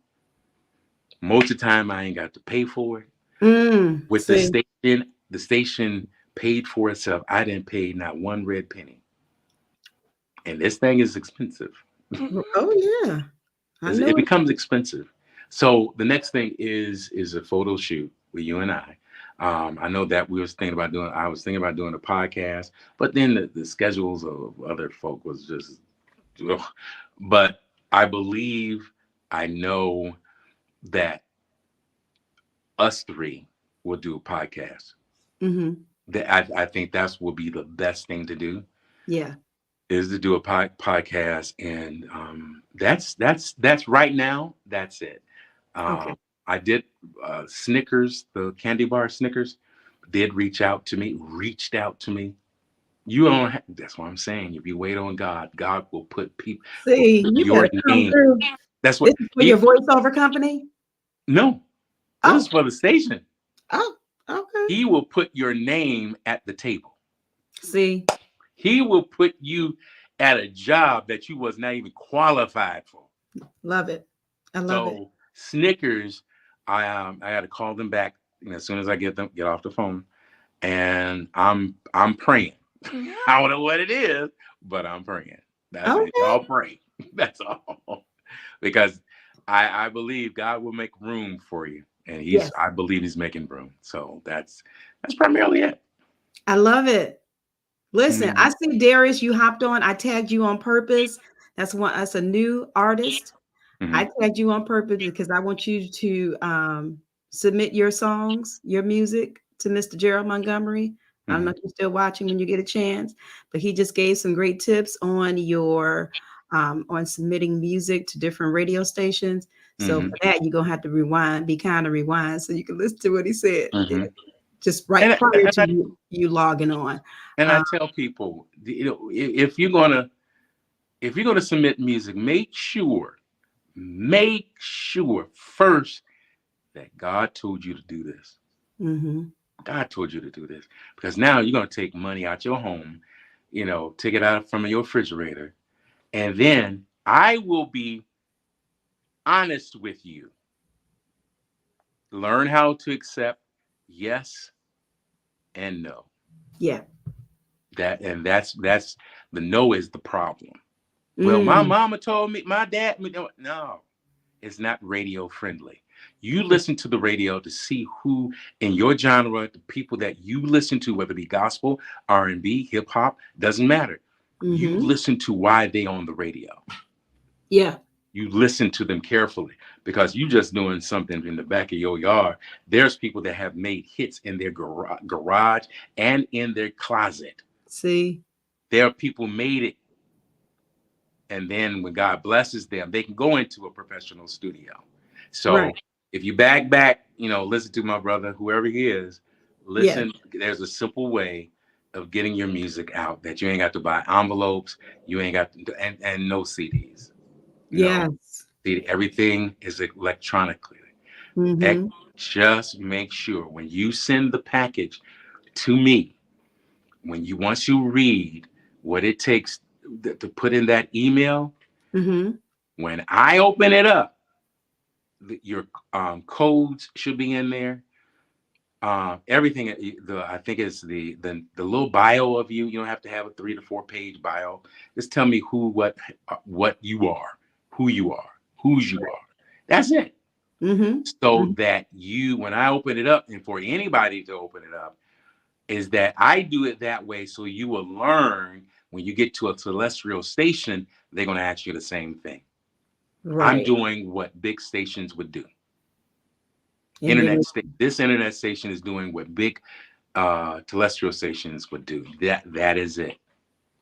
most of the time I ain't got to pay for it. With See. the station paid for itself. I didn't pay not one red penny. And this thing is expensive. Oh yeah. I It know it. becomes expensive. So the next thing is a photo shoot with you and I. I know that I was thinking about doing a podcast, but then the schedules of other folk was just, ugh. But I believe, I know that us three will do a podcast. Mm-hmm. That I think that's will be the best thing to do Yeah. is to do a podcast, and that's right now. That's it. Okay. I did Snickers, the candy bar Snickers, did reached out to me. You don't. That's what I'm saying. If you wait on God, God will put See, you your better come name. through. That's This what is for your he. voiceover company. No, this Oh. is for the station. Oh. Okay. He will put your name at the table. See. He will put you at a job that you was not even qualified for. Love it. I love it. So Snickers, I had to call them back as soon as I get off the phone, and I'm praying. I don't know what it is, but I'm praying. That's it. Okay. Y'all pray. That's all. Because I believe God will make room for you, and Yes. I believe He's making room. So that's primarily it. I love it. Listen, Mm-hmm. I see Darius, you hopped on. I tagged you on purpose. That's a new artist. Mm-hmm. I tagged you on purpose because I want you to submit your songs, your music to Mr. Gerald Montgomery. I don't know if you're still watching when you get a chance, but he just gave some great tips on your on submitting music to different radio stations. So Mm-hmm. for that, you're gonna have to rewind, be kind of rewind so you can listen to what he said. Yeah, Mm-hmm. just right And, prior and to you logging on. And I Um, tell people, if you're gonna submit music, make sure first that God told you to do this. mhm. God told you to do this because now you're gonna take money out your home. take it out from your refrigerator, and then I will be honest with you. Learn how to accept yes and no. Yeah. That's the no is the problem. Well, my Mm. mama told me, my dad, no, it's not radio friendly. You listen to the radio to see who in your genre, the people that you listen to, whether it be gospel, R&B, hip hop, doesn't matter. You Mm-hmm. listen to why they on the radio. Yeah. You listen to them carefully, because you just doing something in the back of your yard. There's people that have made hits in their garage and in their closet. See? There are people made it. And then when God blesses them, they can go into a professional studio. So Right. if you back, listen to my brother, whoever he is, listen. Yes. There's a simple way of getting your music out that you ain't got to buy envelopes. You ain't got to, and no CDs. No, Yes. everything is electronically. Mm-hmm. Just make sure when you send the package to me, once you read what it takes to put in that email, Mm-hmm. when I open it up, your codes should be in there. Everything. I think it's the little bio of you. You don't have to have a 3 to 4 page bio. Just tell me what you are, who you are, whose you are. That's it. Mm-hmm. So that when I open it up, and for anybody to open it up, is that I do it that way, so you will learn when you get to a terrestrial station, they're going to ask you the same thing. Right. I'm doing what big stations would do. And This internet station is doing what big terrestrial stations would do. That is it.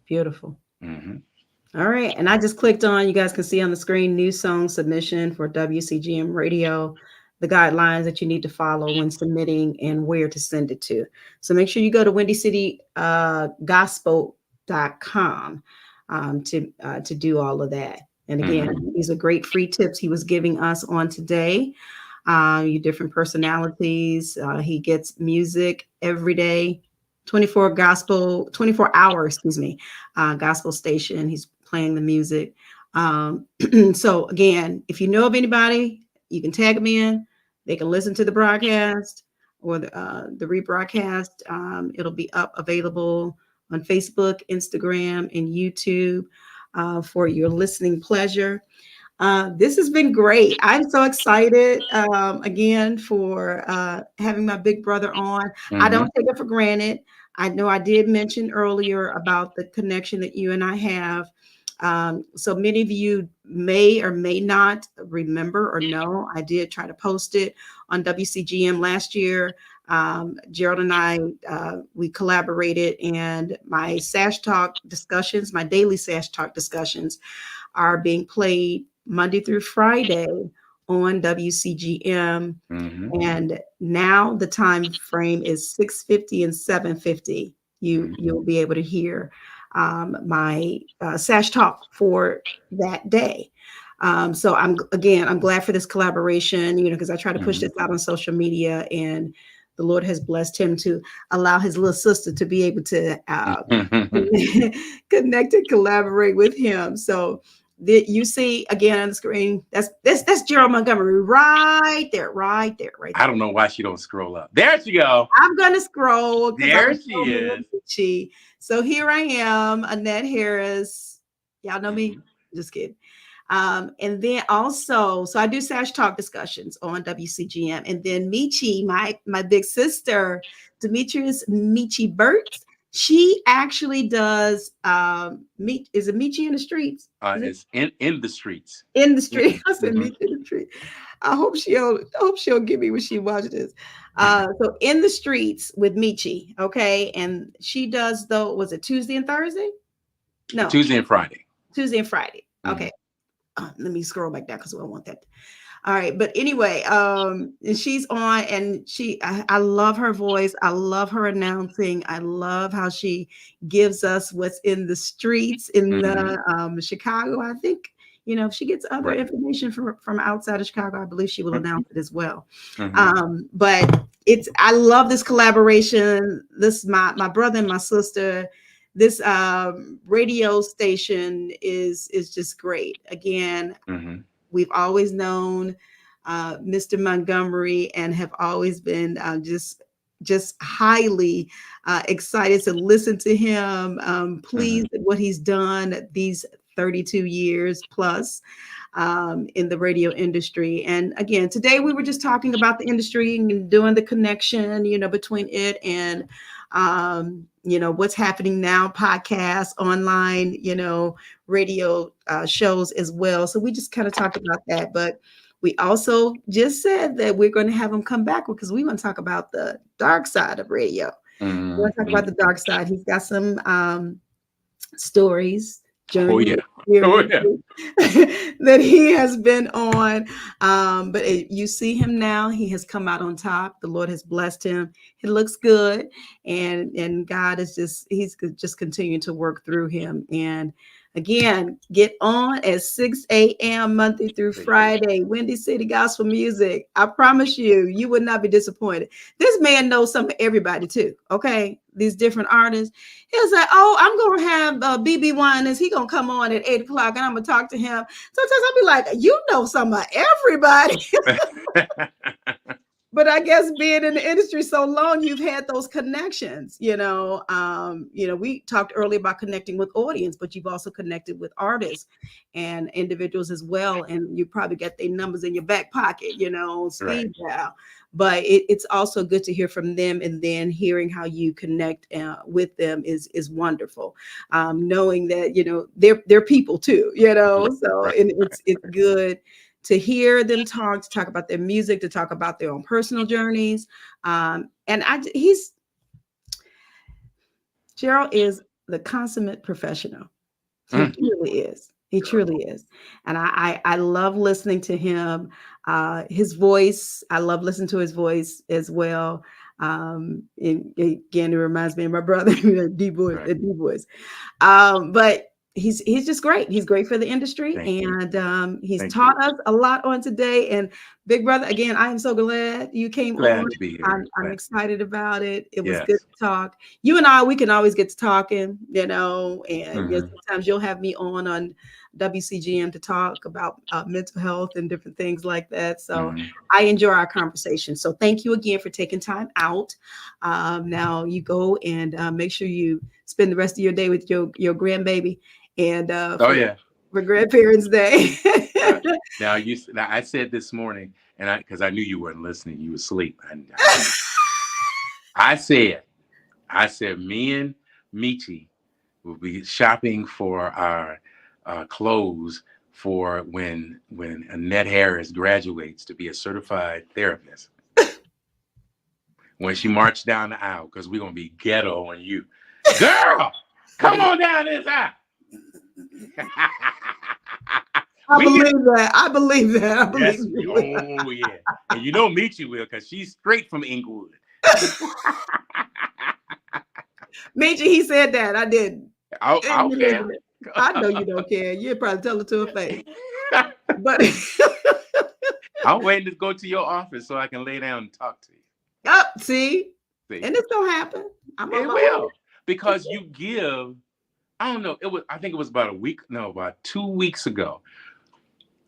Beautiful. Mm-hmm. All right. And I just clicked on, you guys can see on the screen, new song submission for WCGM radio, the guidelines that you need to follow when submitting and where to send it to. So make sure you go to windycitygospel.com to do all of that. And again, these are great free tips he was giving us on today. You different personalities. He gets music every day, 24 hour, gospel station. He's playing the music. So again, if you know of anybody, you can tag them in. They can listen to the broadcast or the rebroadcast. It'll be available on Facebook, Instagram, and YouTube for your listening pleasure. This has been great. I'm so excited again for having my big brother on. I don't take it for granted. I know I did mention earlier about the connection that you and I have. So many of you may or may not remember or know, I did try to post it on WCGM last year. Gerald and I, we collaborated, and my Sash Talk discussions, my daily Sash Talk discussions are being played Monday through Friday on WCGM. And now the time frame is 6:50 and 7:50. You'll be able to hear my Sash Talk for that day. So I'm glad for this collaboration, because I try to push this out on social media, and the Lord has blessed him to allow his little sister to be able to connect and collaborate with him. So you see again on the screen, that's Gerald Montgomery right there. I don't know why she don't scroll up. There she go. I'm gonna scroll. There she is. So here I am, Anet Harris. Y'all know me? Just kidding. And then also, so I do Sash Talk discussions on WCGM, and then Michi, my big sister, Demetrius Michi Burtz, she actually does is it Michi in the streets? It's in the streets. In the street. I said Michi in the street. I hope she'll give me when she watches this. So in the streets with Michi, okay, and she does was it Tuesday and Thursday? No, Tuesday and Friday. Okay. Let me scroll back down because I want that. All right. But anyway, and she's on, and I love her voice. I love her announcing. I love how she gives us what's in the streets in Chicago. I think, if she gets other information from outside of Chicago, I believe she will announce it as well. But I love this collaboration. This my brother and my sister. this radio station is just great. Again, Mm-hmm. we've always known Mr. Montgomery and have always been just highly excited to listen to him. Pleased at what he's done these 32 years plus in the radio industry. And again, today we were just talking about the industry and doing the connection, between it and what's happening now, podcasts, online, radio shows as well. So we just kind of talked about that, but we also just said that we're going to have him come back because we want to talk about the dark side of radio. We want to talk about the dark side. He's got some stories, journey, that he has been on. But you see him now, he has come out on top. The Lord has blessed him. He looks good. And God is he's just continuing to work through him. And again, get on at 6 a.m. Monday through Friday, Windy City Gospel Music. I promise you would not be disappointed. This man knows some of everybody too, okay? These different artists. He'll say, oh, I'm going to have BB Winans. He's going to come on at 8 o'clock and I'm going to talk to him. Sometimes I'll be like, you know some of everybody. But I guess being in the industry so long, you've had those connections, we talked earlier about connecting with audience, but you've also connected with artists and individuals as well. And you probably got their numbers in your back pocket, speed dial. But it's also good to hear from them, and then hearing how you connect with them is wonderful. Knowing that, they're people too, so and it's good to hear them to talk about their music, to talk about their own personal journeys. Gerald is the consummate professional. He truly is. He truly is. And I love listening to him. His voice, I love listening to his voice as well. And again, it reminds me of my brother, D-Boys. But he's just great. He's great for the industry. He's taught us a lot on today. And Big Brother, again, I am so glad you came on. To be here. I'm excited about it. It was good to talk. You and we can always get to talking, and sometimes you'll have me on WCGM to talk about mental health and different things like that. So I enjoy our conversation. So thank you again for taking time out. Now you go and make sure you spend the rest of your day with your grandbaby. And for Grandparents' Day. Now I said this morning, and because I knew you weren't listening, you were asleep. I said, me and Michi will be shopping for our clothes for when Anet Harris graduates to be a certified therapist. When she marched down the aisle, because we're gonna be ghetto on you, girl. Come on down this aisle. I believe that. Yes. Oh yeah. And Michi will, because she's straight from Inglewood. Michi, he said that. I didn't. I'll care. I know you don't care. You'd probably tell it to her face. But I'm waiting to go to your office so I can lay down and talk to you. See? And it's gonna happen. It will. Because you give, I don't know, I think it was about 2 weeks ago.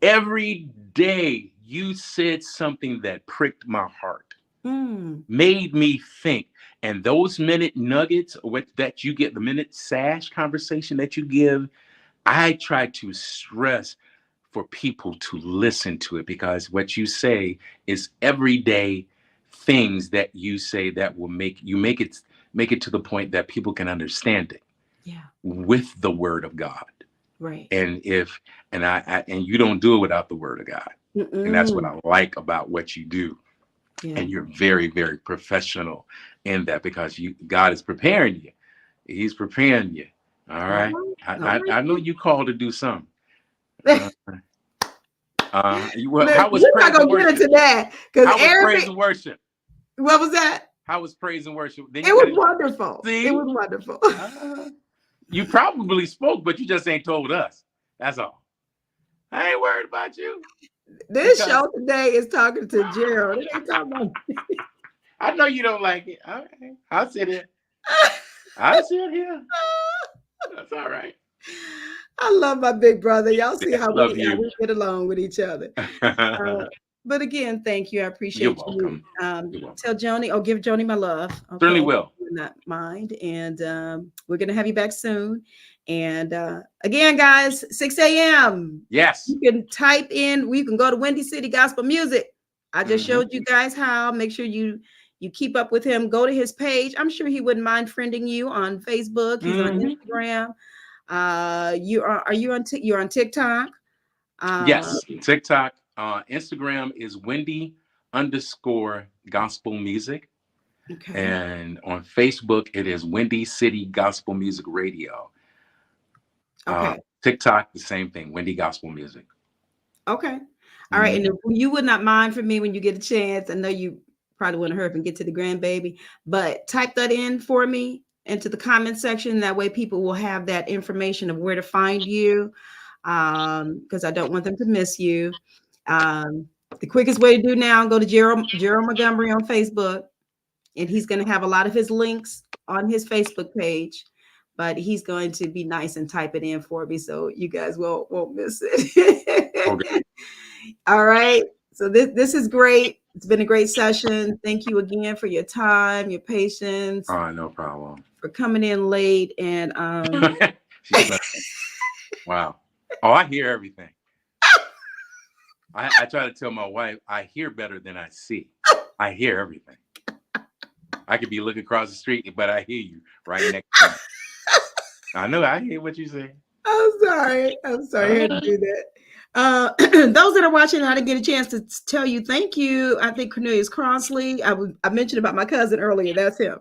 Every day you said something that pricked my heart, made me think. And those minute nuggets that you get, the minute sash conversation that you give, I try to stress for people to listen to it, because what you say is everyday things that you say that will make it to the point that people can understand it. Yeah. With the word of God. Right. And you don't do it without the word of God. And that's what I like about what you do. Yeah. And you're very, very professional in that, because God is preparing you. He's preparing you. All right. I know you called to do something. How was praise and worship? Get into that, how was praise and worship? What was that? How was praise and worship? It was wonderful. See? It was wonderful. You probably spoke, but you just ain't told us. That's all. I ain't worried about you. This show today is talking to Gerald. It ain't talking about me. I know you don't like it. All right. I'll sit here. That's all right. I love my big brother. Y'all see Yeah, how love we you. get along with each other. But again, thank you. I You're appreciate you. welcome. You're welcome. Tell Joni, or give Joni my love. Okay, Certainly will. not mind. And we're gonna have you back soon. And again, guys, 6 a.m. Yes. You can type in. We can go to Windy City Gospel Music. I just showed you guys how. Make sure you keep up with him. Go to his page. I'm sure he wouldn't mind friending you on Facebook. He's on Instagram. You're on TikTok. Yes, TikTok. Instagram is Wendy_Gospel Music. Okay. And on Facebook, it is Windy City Gospel Music Radio. Okay. TikTok, the same thing, Windy Gospel Music. Okay. All right. And if you would not mind for me when you get a chance, I know you probably want to hurry up and get to the grandbaby, but type that in for me into the comment section. That way people will have that information of where to find you, because I don't want them to miss you. The quickest way to do now, go to Gerald Montgomery on Facebook, and he's going to have a lot of his links on his Facebook page, but he's going to be nice and type it in for me so you guys won't miss it. Okay. All right. So this is great. It's been a great session. Thank you again for your time, your patience. No problem. For coming in late and wow. Oh, I hear everything. I try to tell my wife I hear better than I see. I hear everything. I could be looking across the street, but I hear you right next to me. I know I hear what you say. I'm sorry. I had to do that. Those that are watching, I didn't get a chance to tell you thank you. I think Cornelius Crossley. I mentioned about my cousin earlier. That's him.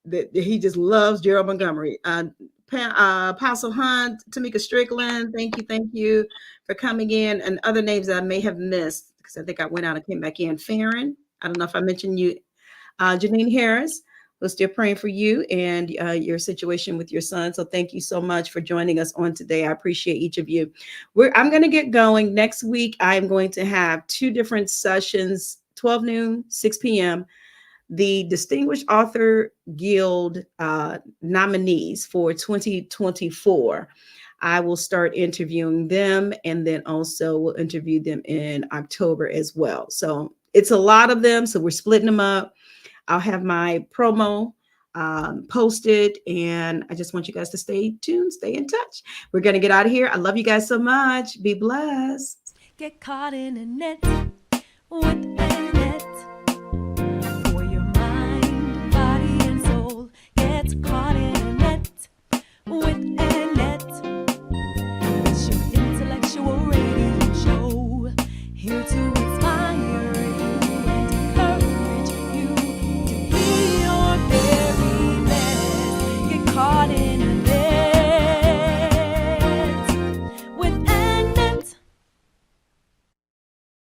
That he just loves Gerald Montgomery. Apostle Hunt, Tamika Strickland. Thank you for coming in, and other names that I may have missed because I think I went out and came back in. Farron. I don't know if I mentioned you. Janine Harris. We're still praying for you and your situation with your son. So thank you so much for joining us on today. I appreciate each of you. I'm going to get going. Next week, I'm going to have 2 different sessions, 12 noon, 6 p.m. The Distinguished Author Guild nominees for 2024. I will start interviewing them, and then also we'll interview them in October as well. So it's a lot of them. So we're splitting them up. I'll have my promo posted, and I just want you guys to stay tuned, stay in touch. We're going to get out of here. I love you guys so much. Be blessed. Get caught in a net with